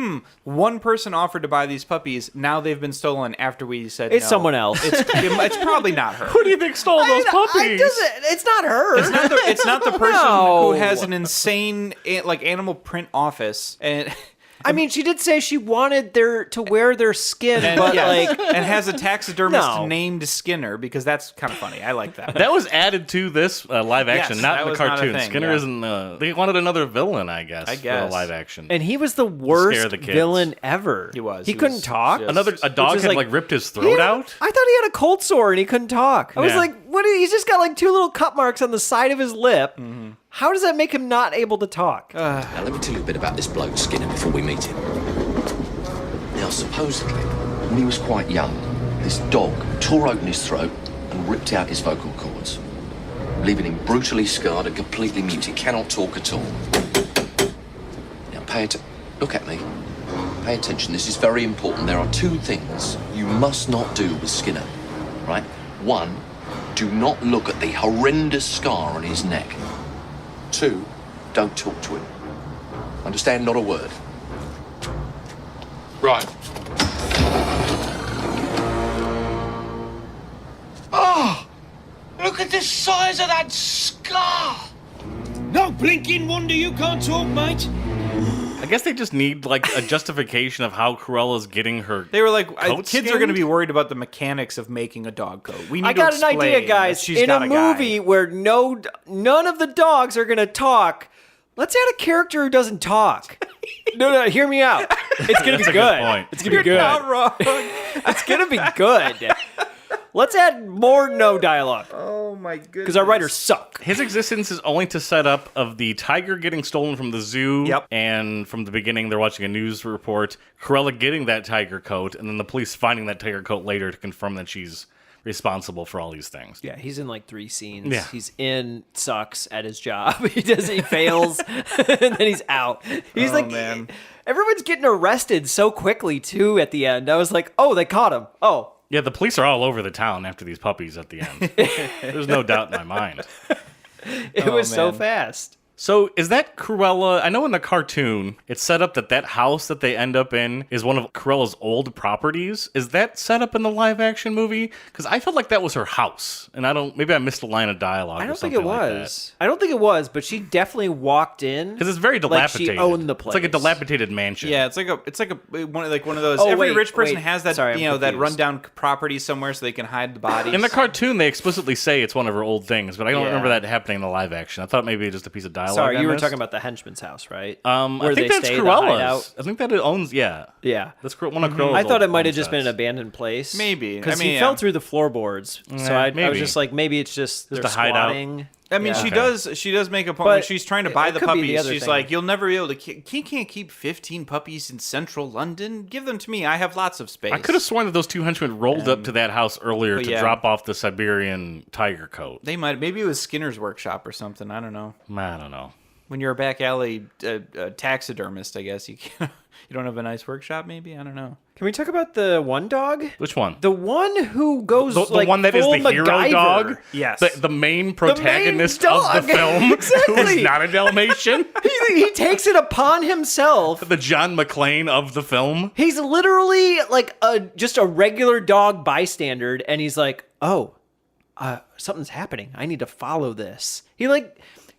one person offered to buy these puppies. Now they've been stolen after we said It's no. someone else. It's probably not her. Who do you think stole those puppies? It's not her. It's not the person No. who has an insane like animal print office and I mean, she did say she wanted to wear their skin, but yes, like, and has a taxidermist No. named Skinner because that's kind of funny. I like that. That was added to this live action, Yes, not that in the was not a cartoon. thing, Skinner yeah. isn't. They wanted another villain, I guess, for the guess. live action. and he was the worst Scare the kids. villain ever. He was. He couldn't was talk. just- A dog is had like- like ripped his He throat had- out. I thought he had a cold sore and he couldn't talk. I was Yeah. like, what? He's just got like 2 little cut marks on the side of his lip. Mm-hmm. How does that make him not able to talk? Now, let me tell you a bit about this bloke Skinner before we meet him. Now, supposedly, when he was quite young, this dog tore open his throat and ripped out his vocal cords, leaving him brutally scarred and completely mute. He cannot talk at all. Now, look at me. Pay attention. This is very important. There are 2 things you must not do with Skinner, right? 1, do not look at the horrendous scar on his neck. 2, don't talk to him. Understand? Not a word. Right. Oh! Look at the size of that scar! No blinking wonder you can't talk, mate. I guess they just need like a justification of how Cruella's getting her. They were like, coat kids are going to skinned? be worried about the mechanics of making a dog coat. We need I got to an idea, explain guys. that she's In got a guy. movie where none of the dogs are gonna talk, let's add a character who doesn't talk. No, hear me out. It's gonna be That's a good. good point. It's gonna be You're good. not wrong. It's gonna be good. Let's add more no dialogue. Oh my goodness. Because our writers suck. His existence is only to set up of the tiger getting stolen from the zoo. Yep. And from the beginning, they're watching a news report. Cruella getting that tiger coat, and then the police finding that tiger coat later to confirm that she's responsible for all these things. Yeah, he's in like 3 scenes. Yeah. He's sucks at his job. He fails, and then he's out. He's man. Everyone's getting arrested so quickly too at the end. I was like, oh, they caught him. Oh. Yeah, the police are all over the town after these puppies at the end. There's no doubt in my mind. It was so fast. So is that Cruella? I know in the cartoon, it's set up that house that they end up in is one of Cruella's old properties. Is that set up in the live action movie? Because I felt like that was her house. And maybe I missed a line of dialogue. I don't or think something it like was. I don't think it was, but she definitely walked in. Because it's very dilapidated. Like she owned the place. It's like a dilapidated mansion. Yeah, it's like one of those. Oh, every wait, rich person wait. has that Sorry, I'm that confused. rundown property somewhere so they can hide the bodies. In the cartoon, they explicitly say it's one of her old things, but I don't Yeah. remember that happening in the live action. I thought maybe just a piece of dialogue. Sorry, I you were missed. talking about the henchman's house, right? I Where think they that's stay, the Cruella's. hideout. I think that it owns. Yeah, Yeah. that's one of Cruella's. I thought old it might have just been an homesteads. abandoned place. Maybe. Because I mean, he fell yeah. through the floorboards. So Yeah, I was maybe. just like, maybe it's just they're a hideout. squatting. I mean, Yeah. she does make a point But when she's trying to buy it the could be the puppies. other She's thing. like, "You'll never be able to. You can't keep 15 puppies in central London. Give them to me. I have lots of space." I could have sworn that those 2 henchmen rolled up to that house earlier but to yeah. drop off the Siberian tiger coat. They might. Maybe it was Skinner's workshop or something. I don't know. I don't know. When you're a back alley taxidermist, I guess you can't, you don't have a nice workshop. Maybe I don't know. Can we talk about the one dog? Which one? The one who goes The like one that is full the hero MacGyver. dog? Yes. The main protagonist dog. of the film, who Exactly. is not a Dalmatian? He takes it upon himself. The John McClane of the film? He's literally like just a regular dog bystander, and he's like, "Oh, something's happening. I need to follow this."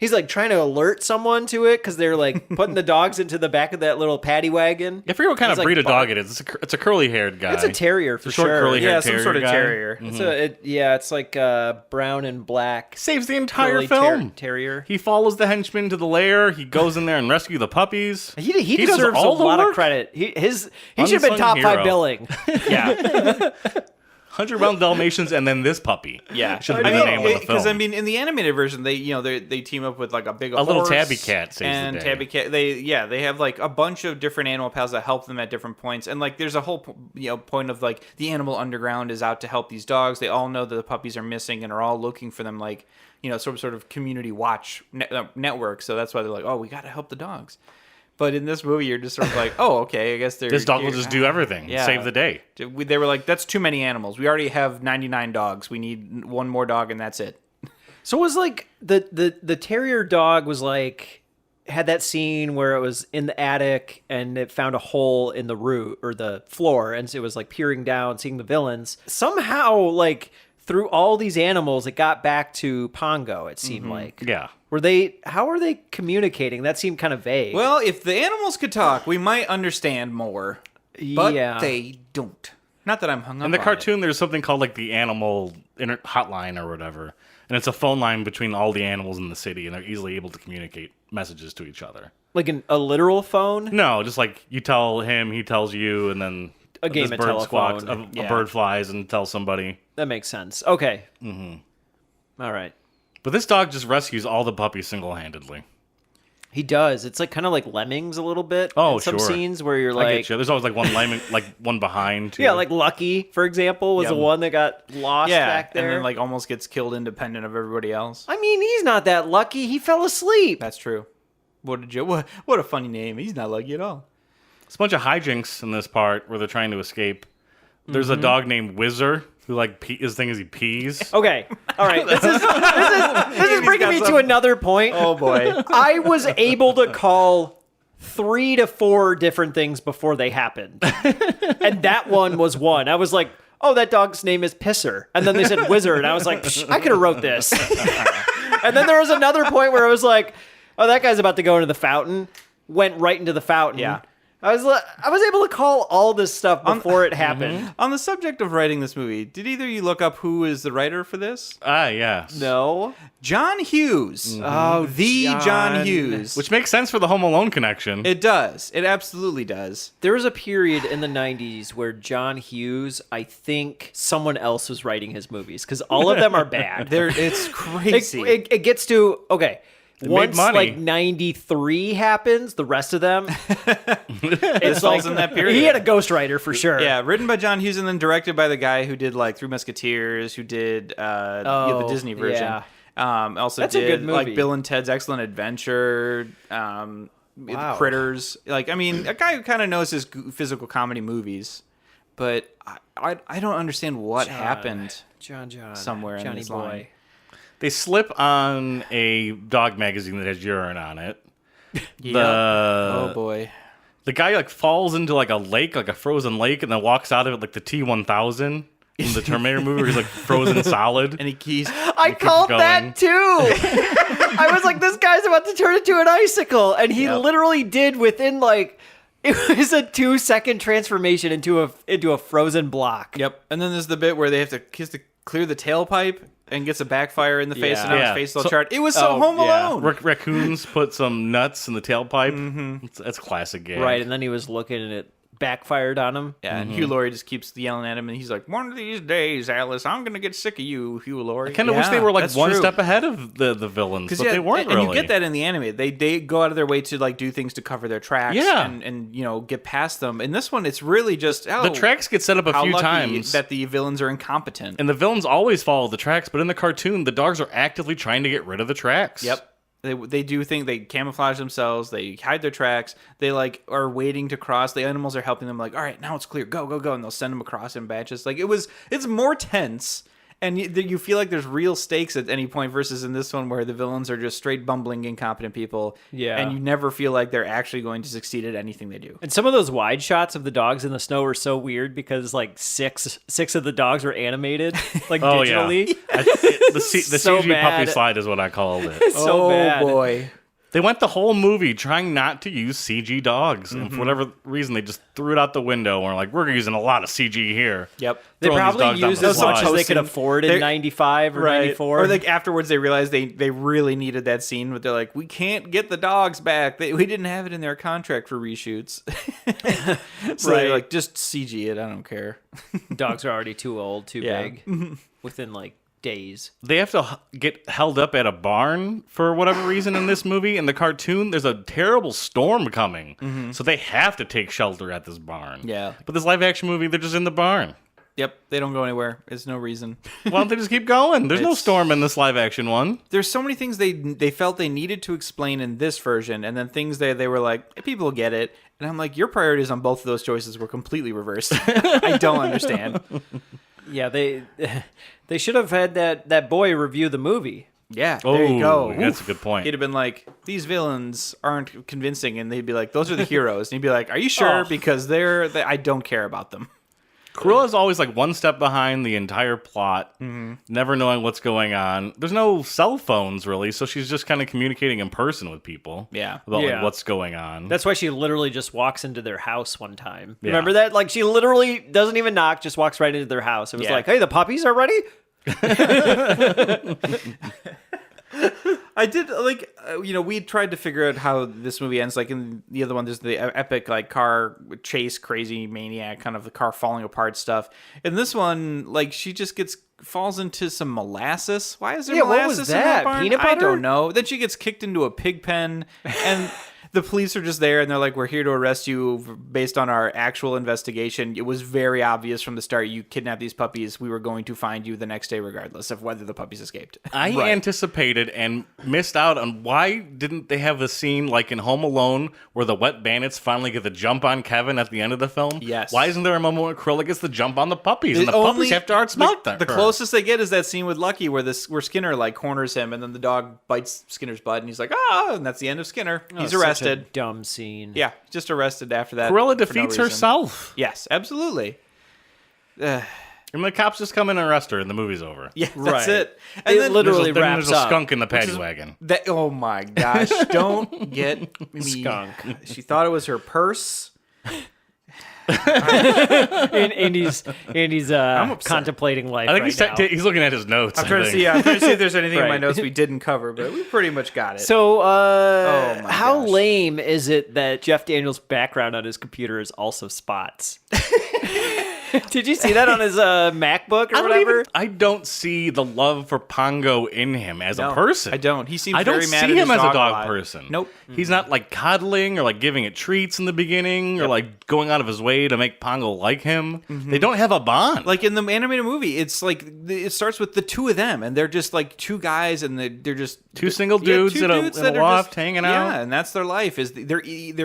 He's like trying to alert someone to it because they're like putting the dogs into the back of that little paddy wagon. I forget what kind He's of like breed of bark- dog it is. It's a curly-haired guy. It's a terrier for short, sure. curly-haired Yeah, some terrier sort of guy. terrier. It's like brown and black. Saves the entire curly film. terrier. He follows the henchman to the lair. He goes in there and rescues the puppies. He does deserves a all the lot work. of credit. He should have been Unsung top 5 hero. billing. Yeah. 100-pound Dalmatians and then this puppy. Yeah, Should have been the name of the film. Because I mean, in the animated version, they they team up with like a big little horse tabby cat saves the and day. tabby cat. They have like a bunch of different animal pals that help them at different points, and like there's a whole point of like the animal underground is out to help these dogs. They all know that the puppies are missing and are all looking for them, like some sort of community watch network. So that's why they're like, oh, we got to help the dogs. But in this movie, you're just sort of like, oh, okay, I guess This dog will just do everything. Yeah. Save the day. They were like, that's too many animals. We already have 99 dogs. We need one more dog, and that's it. So it was like the terrier dog was like had that scene where it was in the attic and it found a hole in the roof or the floor, and so it was like peering down, seeing the villains. Somehow, like through all these animals, it got back to Pongo. It seemed like. Yeah. How are they communicating? That seemed kind of vague. Well, if the animals could talk, we might understand more. But they don't. Not that I'm hung up In the on cartoon, there's something called like the animal hotline or whatever. And it's a phone line between all the animals in the city, and they're easily able to communicate messages to each other. like a literal phone. No, just like you tell him, he tells you, and then A game this of bird telephone. squawks, Yeah. a bird flies and tells somebody. That makes sense. Okay. Mm-hmm. All right. But this dog just rescues all the puppies single-handedly. He does. It's like kind of like Lemmings a little bit. Oh, in some sure. scenes where you're I like, get you. There's always like one lemming, like one behind. Too. yeah, like Lucky, for example, was Yeah. the one that got lost Yeah, back there. and then like almost gets killed independent of everybody else. I mean, he's not that lucky. He fell asleep. That's true. What a funny name. He's not lucky at all. It's a bunch of hijinks in this part where they're trying to escape. There's a dog named Whizzer who like his thing is he pees. Okay. All right. This is bringing me to another point. Oh boy. I was able to call 3 to 4 different things before they happened. And that one was one. I was like, oh, that dog's name is Pisser. And then they said Wizard. And I was like, Psh, I could have wrote this. And then there was another point where I was like, oh, that guy's about to go into the fountain. Went right into the fountain. Yeah. I was able to call all this stuff before it happened. On the subject of writing this movie, did either of you look up who is the writer for this? Yes. No. John Hughes. Oh, the John Hughes. Which makes sense for the Home Alone connection. It does. It absolutely does. There was a period in the 90s where John Hughes, I think someone else was writing his movies because all of them are bad. It's crazy. It gets to, okay. Once money. like 93 happens, the rest of them, it's falls in that period. He had a ghostwriter for sure. Yeah, written by John Hughes and then directed by the guy who did like Three Musketeers, who did the Disney version. yeah. Also That's a did good movie. like Bill and Ted's Excellent Adventure, Critters. Like, I mean, a guy who kind of knows his physical comedy movies, but I don't understand what happened. John. Somewhere in Johnny this boy. line. They slip on a dog magazine that has urine on it. Oh boy. The guy like falls into like a lake, like a frozen lake, and then walks out of it like the T-1000 in the Terminator movie, where he's like frozen solid. And he's I called that too. I was like, this guy's about to turn into an icicle, and he literally did within like it was a 2-second transformation into a frozen block. Yep. And then there's the bit where he has to clear the tailpipe and gets a backfire in the face, and now his face is all charred. It was so Home Alone. Raccoons put some nuts in the tailpipe. That's a classic game. Right, and then he was looking and it backfired on him. Yeah, and Hugh Laurie just keeps yelling at him, and he's like, "One of these days, Alice, I'm gonna get sick of you, Hugh Laurie." I kind of wish they were like that's one true. step ahead of the villains, but they weren't and really. you get that in the anime. They go out of their way to like do things to cover their tracks, and you know, get past them. In this one, it's really just the tracks get set up a how few lucky times that the villains are incompetent. and the villains always follow the tracks. But in the cartoon, the dogs are actively trying to get rid of the tracks. Yep. They do think they camouflage themselves. They hide their tracks. They like are waiting to cross. The animals are helping them. Like, all right, now it's clear. Go, go, go, and they'll send them across in batches. Like it's more tense, and you feel like there's real stakes at any point. Versus in this one where the villains are just straight bumbling, incompetent people. Yeah, and you never feel like they're actually going to succeed at anything they do. And some of those wide shots of the dogs in the snow were so weird because like six of the dogs were animated, like digitally. Yeah. The So CG bad. puppy slide is what I called it. So bad. Boy. They went the whole movie trying not to use CG dogs, and for whatever reason, they just threw it out the window and were like, "We're using a lot of CG here." Yep. They Throwing these probably dogs down used the as much slide. as they could afford in They're- 95 or 94. Or like afterwards they realized they really needed that scene, but they're like, we can't get the dogs back. We didn't have it in their contract for reshoots. So they're like, just CG it. I don't care. Dogs are already too old, too Yeah. big. Within like days. They have to get held up at a barn for whatever reason in this movie. In the cartoon, there's a terrible storm coming, so they have to take shelter at this barn. Yeah. But this live-action movie, they're just in the barn. Yep, they don't go anywhere. There's no reason. Why don't they just keep going? There's no storm in this live-action one. There's so many things they felt they needed to explain in this version, and then things they were like, people will get it. And I'm like, your priorities on both of those choices were completely reversed. I don't understand. Yeah, they should have had that boy review the movie. Yeah, there you go. That's a good point. He'd have been like, these villains aren't convincing, and they'd be like, those are the heroes. And he'd be like, are you sure? Oh. Because I don't care about them. Cruella's always like one step behind the entire plot, never knowing what's going on. There's no cell phones really, so she's just kind of communicating in person with people. Yeah. About Yeah. like what's going on. That's why she literally just walks into their house one time. Yeah. Remember that? Like she literally doesn't even knock, just walks right into their house. It was Yeah. like, hey, the puppies are ready? I did like, we tried to figure out how this movie ends. Like in the other one, there's the epic like car chase, crazy maniac kind of the car falling apart stuff. In this one, like she just falls into some molasses. Why is there Yeah, what molasses was in that that? barn? Peanut I butter? don't know. Then she gets kicked into a pig pen, and the police are just there, and they're like, "We're here to arrest you based on our actual investigation. It was very obvious from the start. You kidnapped these puppies. We were going to find you the next day, regardless of whether the puppies escaped." I anticipated and missed out on why didn't they have a scene like in Home Alone where the wet bandits finally get the jump on Kevin at the end of the film? Yes. Why isn't there a moment where Cruella gets the jump on the puppies and the puppies have to outsmart them? The closest they get is that scene with Lucky where Skinner like corners him, and then the dog bites Skinner's butt, and he's like, and that's the end of Skinner. He's Such a arrested. dumb scene. Yeah, just arrested after that. Cruella for no defeats reason. herself. Yes, absolutely. And the cops just come in and arrest her, and the movie's over. Yeah, that's Right. it. And It then literally Then wraps there's a up. skunk in the paddy wagon. oh my gosh! Don't get me. Skunk. She thought it was her purse. Andy's contemplating life. I think right now. he's looking at his notes. I'm trying to see if there's anything in my Right. notes we didn't cover, but we pretty much got it. So, my how gosh. lame is it that Jeff Daniels' background on his computer is also spots? Did you see that on his MacBook or whatever? I don't see the love for Pongo in him as a person. I don't. He seems I don't very mad see at him his as a dog dog lot. person. Nope. He's not like coddling or like giving it treats in the beginning or like going out of his way to make Pongo like him. They don't have a bond. Like in the animated movie, it's like it starts with the two of them, and they're just like two guys, and they're just Two single dudes in a that are loft hanging out. Yeah, and that's their life. Is they're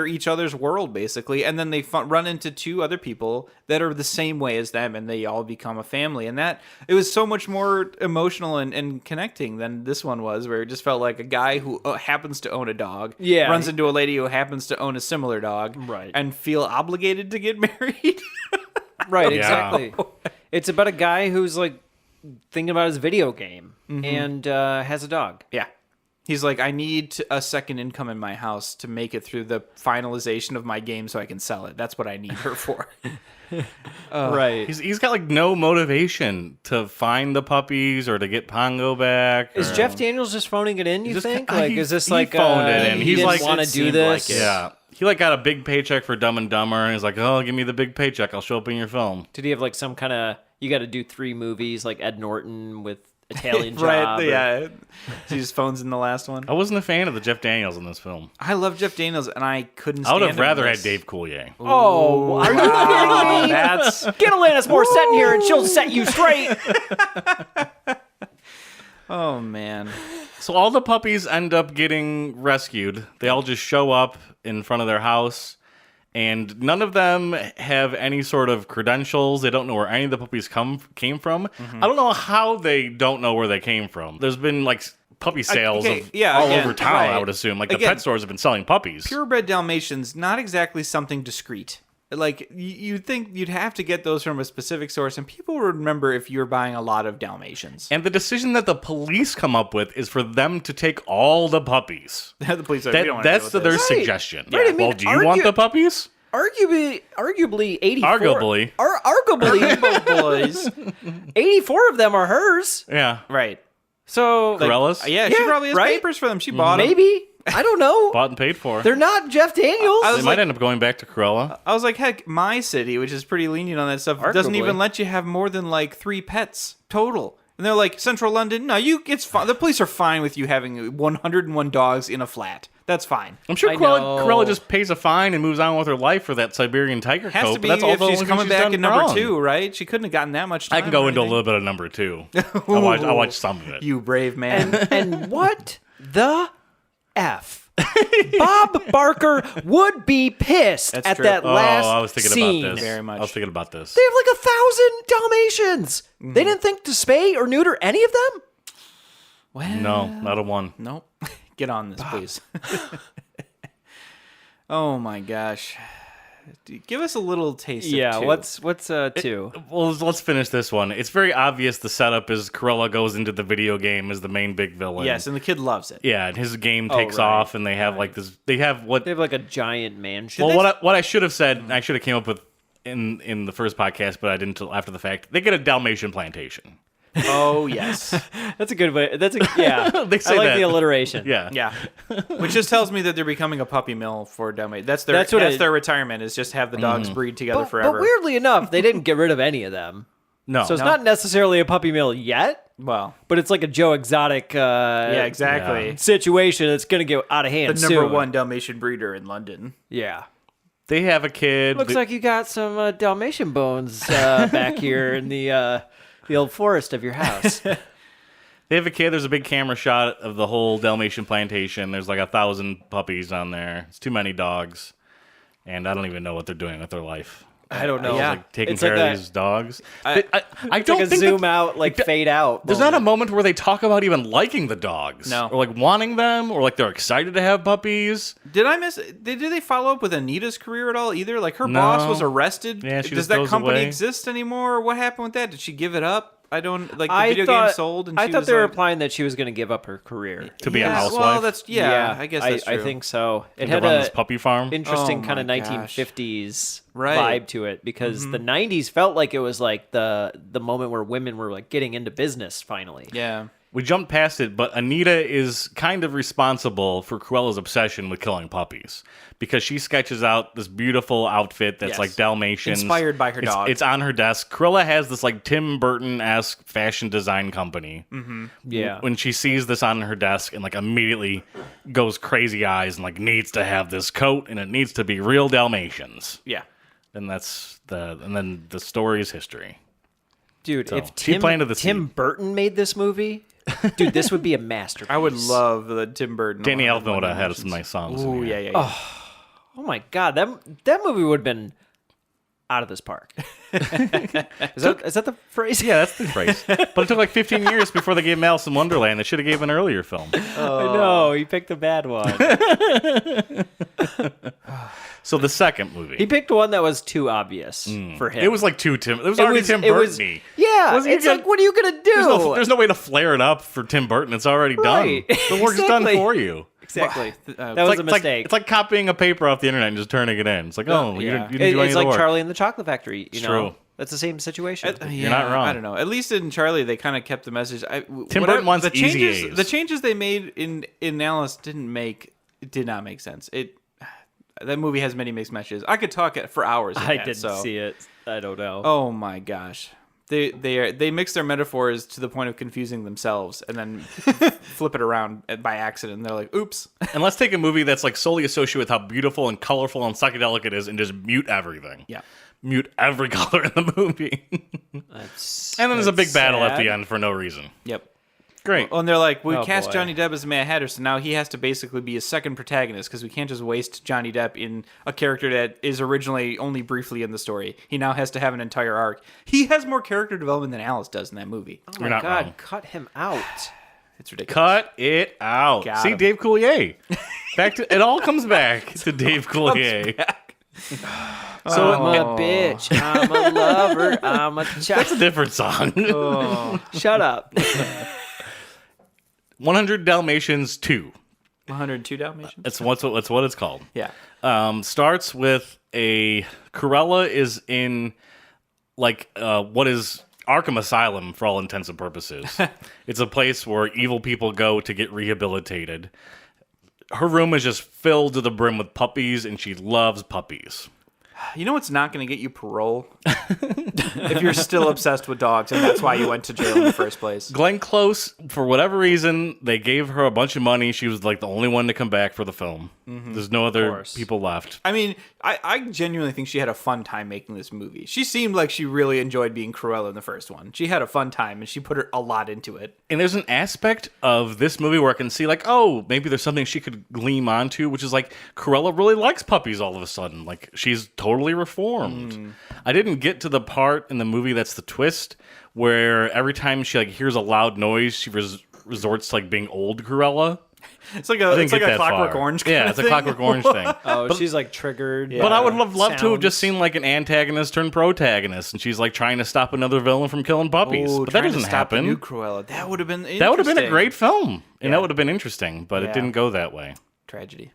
each other's world basically, and then they run into two other people that are the same way as them, and they all become a family. And that it was so much more emotional and connecting than this one was, where it just felt like a guy who happens to own a dog, runs into a lady who happens to own a similar dog, Right. and feel obligated to get married. Right, Yeah. exactly. It's about a guy who's like thinking about his video game and has a dog. Yeah. He's like, I need a second income in my house to make it through the finalization of my game so I can sell it. That's what I need her for. Right. He's got like no motivation to find the puppies or to get Pongo back. Is or- Jeff Daniels just phoning it in, you Just- think? he- Like, is this he like phoned it in. he He's didn't like- want it to do seemed this? like it. Yeah. He like got a big paycheck for Dumb and Dumber, and he's like, "Oh, give me the big paycheck. I'll show up in your film." Did he have like some kind of, you got to do 3 movies like Ed Norton with Italian Job? Right, or- yeah. He just phones in the last one. I wasn't a fan of the Jeff Daniels in this film. I love Jeff Daniels, and I couldn't I stand would have him in rather this. had Dave Coulier. Oh, are you kidding me? That's... Get Alanis Morissette in here and she'll set you straight. Oh, man. So all the puppies end up getting rescued. They all just show up in front of their house, and none of them have any sort of credentials. They don't know where any of the puppies came from. I don't know how they don't know where they came from. There's been like puppy sales okay, of yeah, all again, over town, right. I would assume. Like the Again, pet stores have been selling puppies. Purebred Dalmatians, not exactly something discreet. Like, you'd think you'd have to get those from a specific source, and people would remember if you were buying a lot of Dalmatians. And the decision that the police come up with is for them to take all the puppies. The police are like, we don't wanna That's deal with their this. suggestion. Right, I mean, well, do you want the puppies? Arguably 84. Arguably. Arguably, boys. 84 of them are hers. Yeah. Right. So Corellas? Yeah, she Yeah, probably has right? papers for them. She bought them. maybe. I don't know. Bought and paid for. They're not Jeff Daniels. I They was might like- end up going back to Cruella. I was like, heck, my city, which is pretty lenient on that stuff, doesn't Arguably. even let you have more than like 3 pets total. And they're like, Central London, no, it's fine. The police are fine with you having 101 dogs in a flat. That's fine. I'm sure I Cruella, know. Cruella just pays a fine and moves on with her life for that Siberian tiger Has coat. to be but that's all if the she's only thing coming back done in number wrong. 2, right? She couldn't have gotten that much time. I can go or into a anything. little bit of number 2. I watched some of it. You brave man. And what the F? Bob Barker would be pissed That's at true. that last I was thinking scene. about this. Very much. I was thinking about this. They have like 1,000 Dalmatians. They didn't think to spay or neuter any of them? Well, No, not a one. Nope. Get on this, please. Oh my gosh. Give us a little taste Yeah, of 2. what's 2? Well, let's finish this one. It's very obvious the setup is Cruella goes into the video game as the main big villain. Yes, and the kid loves it. Yeah, and his game takes right, off, and they have like this. They have what? They have like a giant mansion. Well, what I should have said, I should have came up with in the first podcast, but I didn't until after the fact. They get a Dalmatian plantation. Oh, yes. That's a good way. That's a yeah. They say I like that. the alliteration. Yeah, Yeah. Which just tells me that they're becoming a puppy mill for Dalmatians. That's That's what that's it- their retirement, is just have the dogs breed together But forever. weirdly enough, they didn't get rid of any of them. No, So it's not necessarily a puppy mill yet, Well, but it's like a Joe Exotic yeah, exactly. situation that's going to get out of The hand number soon. 1 Dalmatian breeder in London. Yeah. they have a kid. Looks like you got some Dalmatian bones back here in the old forest of your house. They have a kid. There's a big camera shot of the whole Dalmatian plantation. There's like 1,000 puppies on there. It's too many dogs, and I don't even know what they're doing with their life. I don't know. Just, like, taking It's care like of these dogs. I It's don't like a think zoom that, out, like fade out. there's not a moment where they talk about even liking the dogs, No. or like wanting them, or like they're excited to have puppies. Did I miss? Did they follow up with Anita's career at all either? Like her No. boss was arrested. Yeah, she Does just that goes company away. exist anymore? What happened with that? Did she give it up? I don't like the video game sold, and I she thought was they were like, implying that she was going to give up her career To be a Yeah, housewife. Well, that's I guess that's true. I think so. It to had run a this puppy farm. interesting Oh kind of my gosh. 1950s Right. vibe to it because the 90s felt like it was like the moment where women were like getting into business finally. Yeah. We jumped past it, but Anita is kind of responsible for Cruella's obsession with killing puppies because she sketches out this beautiful outfit that's Yes. like Dalmatians. Inspired by her dog. It's on her desk. Cruella has this like Tim Burton-esque fashion design company. Yeah. When she sees this on her desk and like immediately goes crazy eyes and like needs to have this coat and it needs to be real Dalmatians. Yeah. And then the story is history. Dude, So, if she planted the Tim seed. Burton made this movie, dude, this would be a masterpiece. I would love the Tim Burton. Danny one. Elfman would have had some nice songs. in Ooh, here. yeah. Oh my god, that movie would have been out of this park. Is that the phrase? Yeah, that's the phrase. But it took like 15 years before they gave him Alice in Wonderland. They should have gave an earlier film. I know, he picked a bad one. So the second movie. He picked one that was too obvious for him. It was like too Tim. It was already Tim Burton-y. Yeah, Wasn't it's he like, gonna- what are you gonna do? There's no way to flare it up for Tim Burton. It's already Right. done. The work's done Exactly. for you. Exactly. That It's was like, a it's like- mistake. It's like copying a paper off the internet and just turning it in. It's like, oh, you yeah. didn't do any It's of like the work. Charlie and the Chocolate Factory. You know, true. That's the same situation. You're not wrong. I don't know. At least in Charlie, they kind of kept the message. Tim Burton wants the easy changes. A's. The changes they made in Alice did not make sense. That movie has many mixed messages. I could talk for hours. I didn't see it. I don't know. Oh my gosh. They mix their metaphors to the point of confusing themselves and then flip it around by accident. And they're like, oops. And let's take a movie that's like solely associated with how beautiful and colorful and psychedelic it is and just mute everything. Yeah. Mute every color in the movie. And then there's a big battle at the end for no reason. Yep. Great. Well, and they're like, we Oh, cast boy. Johnny Depp as Mad Hatter, so now he has to basically be a second protagonist because we can't just waste Johnny Depp in a character that is originally only briefly in the story. He now has to have an entire arc. He has more character development than Alice does in that movie. Oh You're my not god, wrong. cut him out. It's ridiculous. Cut it out. Got See, him. Dave Coulier. Back to it all comes back to Dave Coulier. So I'm a bitch. I'm a lover. I'm a child. that's a different song. Shut up. 100 Dalmatians 2. 102 Dalmatians? That's what it's called. Yeah. Starts with Cruella is in like what is Arkham Asylum for all intents and purposes. It's a place where evil people go to get rehabilitated. Her room is just filled to the brim with puppies, and she loves puppies. You know what's not going to get you parole? If you're still obsessed with dogs, and that's why you went to jail in the first place. Glenn Close, for whatever reason, they gave her a bunch of money. She was like the only one to come back for the film. There's no other course. people left. I mean, I genuinely think she had a fun time making this movie. She seemed like she really enjoyed being Cruella in the first one. She had a fun time, and she put a lot into it. And there's an aspect of this movie where I can see, like, oh, maybe there's something she could gleam onto, which is like, Cruella really likes puppies all of a sudden. Like, she's totally reformed. I didn't get to the part in the movie that's the twist, where every time she, like, hears a loud noise, she resorts to, like, being old Cruella. It's like I a didn't get that Clockwork far. Orange. Yeah, kind it's of a thing. Clockwork Orange thing. Oh, she's like triggered. But I would have loved to have just sounds. seen like an antagonist turn protagonist, and she's like trying to stop another villain from killing puppies. Oh, But that trying to doesn't stop the happen. new Cruella. That would have been That would have been a interesting. great film, and Yeah. that would have been interesting. But Yeah. it didn't go that way. Tragedy.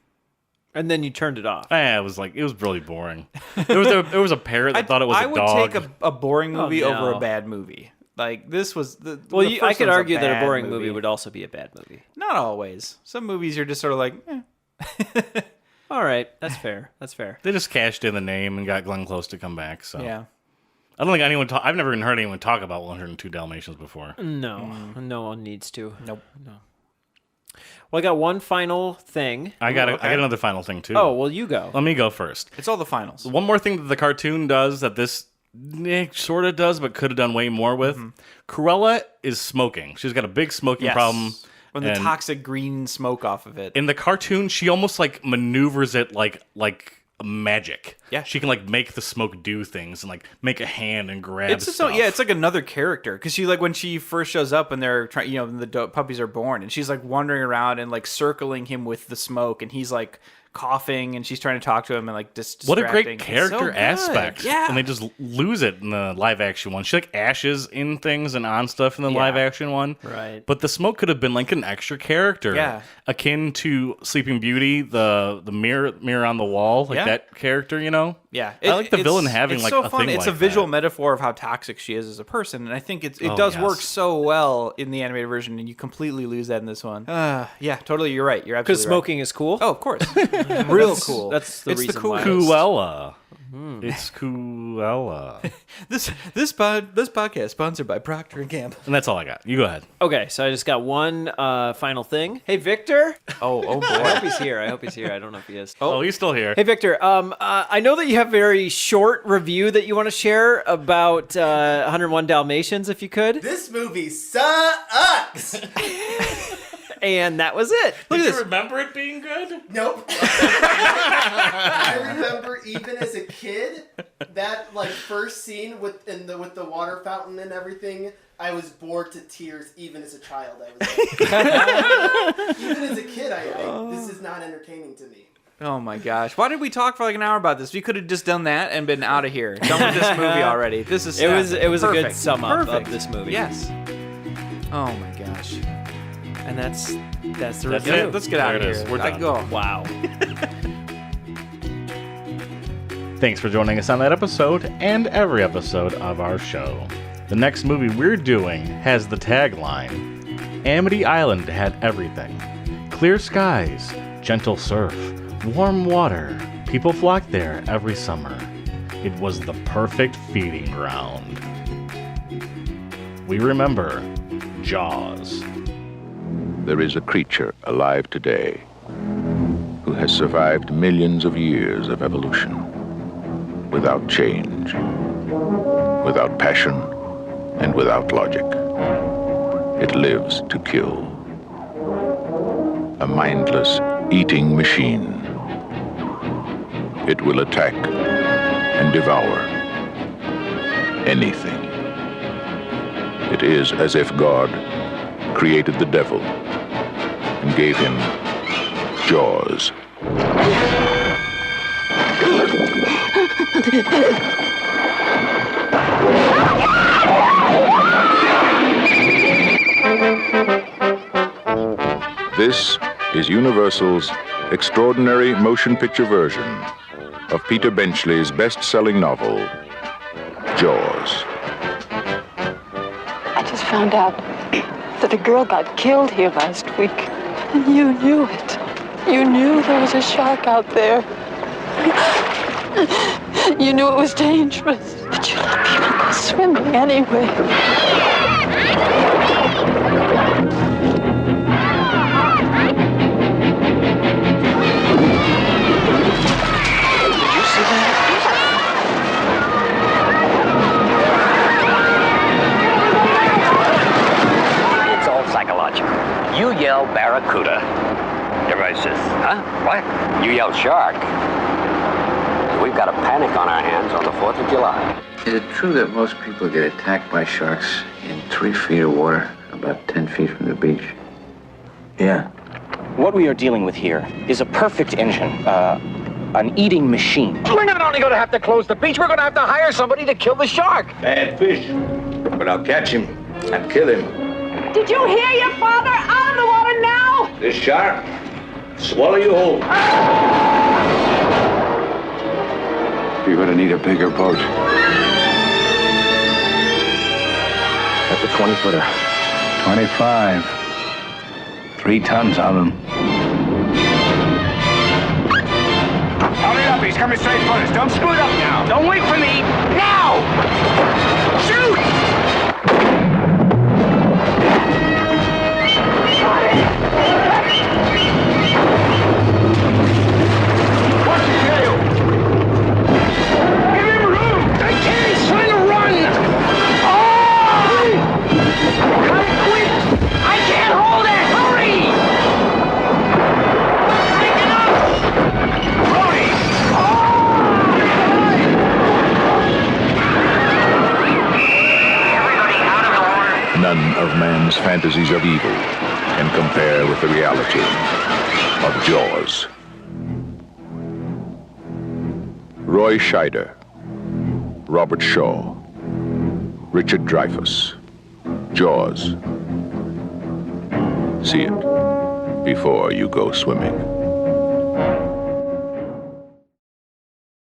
And then you turned it off. It was really boring. There was a parrot that thought it was I a would dog. take a boring movie no. over a bad movie. Like this was the. Well, the I first could one's argue that a bad boring movie would also be a bad movie. Not always. Some movies you're just sort of like. All right, that's fair. That's fair. They just cashed in the name and got Glenn Close to come back. So Yeah. I don't think anyone. I've never even heard anyone talk about 102 Dalmatians before. No, no one needs to. Nope. No. Well, I got one final thing. I got okay. another final thing too. Oh, well, you go. Let me go first. It's all the finals. One more thing that the cartoon does that this sort of does, but could have done way more with. Cruella is smoking. She's got a big smoking Yes. problem. When the and toxic green smoke off of it. in the cartoon, she almost like maneuvers it like magic. Yeah. She can like make the smoke do things and like make a hand and grab It's stuff. yeah, it's like another character because she like when she first shows up and they're trying, when the puppies are born, and she's like wandering around and like circling him with the smoke, and he's like coughing, and she's trying to talk to him and like What a distracting. great It's character so good. aspect. Yeah. And they just lose it in the live action one. She like ashes in things and on stuff in the live action one. Right. But the smoke could have been like an extra character. Yeah. Akin to Sleeping Beauty, the mirror on the wall, like that character, you know? Yeah, I like the villain having it's like so a fun. thing It's like a visual that. metaphor of how toxic she is as a person, and I think it does work so well in the animated version, and you completely lose that in this one. Yeah, totally. You're right. You're absolutely Because smoking is cool. Oh, of course, real cool. That's the it's reason the cool. why. Cruella. It's Cruella. This podcast sponsored by Procter and Gamble. And that's all I got. You go ahead. Okay, so I just got one final thing. Hey, Victor. Oh boy. I hope he's here. I don't know if he is. Oh, he's still here. Hey, Victor. I know that you have a very short review that you want to share about 101 Dalmatians, if you could. This movie sucks. And that was it. Did you remember it being good? Nope. I remember even as a kid that like first scene with the water fountain and everything. I was bored to tears even as a child. I was like, even as a kid, this is not entertaining to me. Oh my gosh! Why did we talk for like an hour about this? We could have just done that and been out of here. Done with this movie already. This is It was a good perfect. sum up Perfect. of this movie. Yes. Oh my gosh. And that's the That's review. it. Let's get out of There it here. is. We're done. Go. Wow. Thanks for joining us on that episode and every episode of our show. The next movie we're doing has the tagline, Amity Island had everything. Clear skies, gentle surf, warm water. People flocked there every summer. It was the perfect feeding ground. We remember Jaws. There is a creature alive today who has survived millions of years of evolution without change, without passion, and without logic. It lives to kill. A mindless eating machine. It will attack and devour anything. It is as if God created the devil and gave him jaws. This is Universal's extraordinary motion picture version of Peter Benchley's best-selling novel, Jaws. I just found out that a girl got killed here last week. And you knew it. You knew there was a shark out there. You knew it was dangerous. But you let people go swimming anyway. Did you see that? It's all psychological. You yell barracuda. Everybody says, huh? What? You yell shark. We've got a panic on our hands on the 4th of July. Is it true that most people get attacked by sharks in 3 feet of water, about 10 feet from the beach? Yeah. What we are dealing with here is a perfect engine, an eating machine. We're not only going to have to close the beach, we're going to have to hire somebody to kill the shark. Bad fish. But I'll catch him and kill him. Did you hear your father? Out of the water now! This shark, swallow you whole. You're gonna need a bigger boat. That's a 20-footer. 25. 3 tons of them. Hurry up, he's coming straight for us. Don't screw it up now. Don't wait for me. Now! Shoot! What's the deal? Give him room! I can't, he's trying to run! Oh! Cut it quick! I can't hold it! Hurry! Break it up! Brody! None of man's fantasies of evil can compare with the reality of Jaws. Roy Scheider, Robert Shaw, Richard Dreyfuss, Jaws. See it before you go swimming.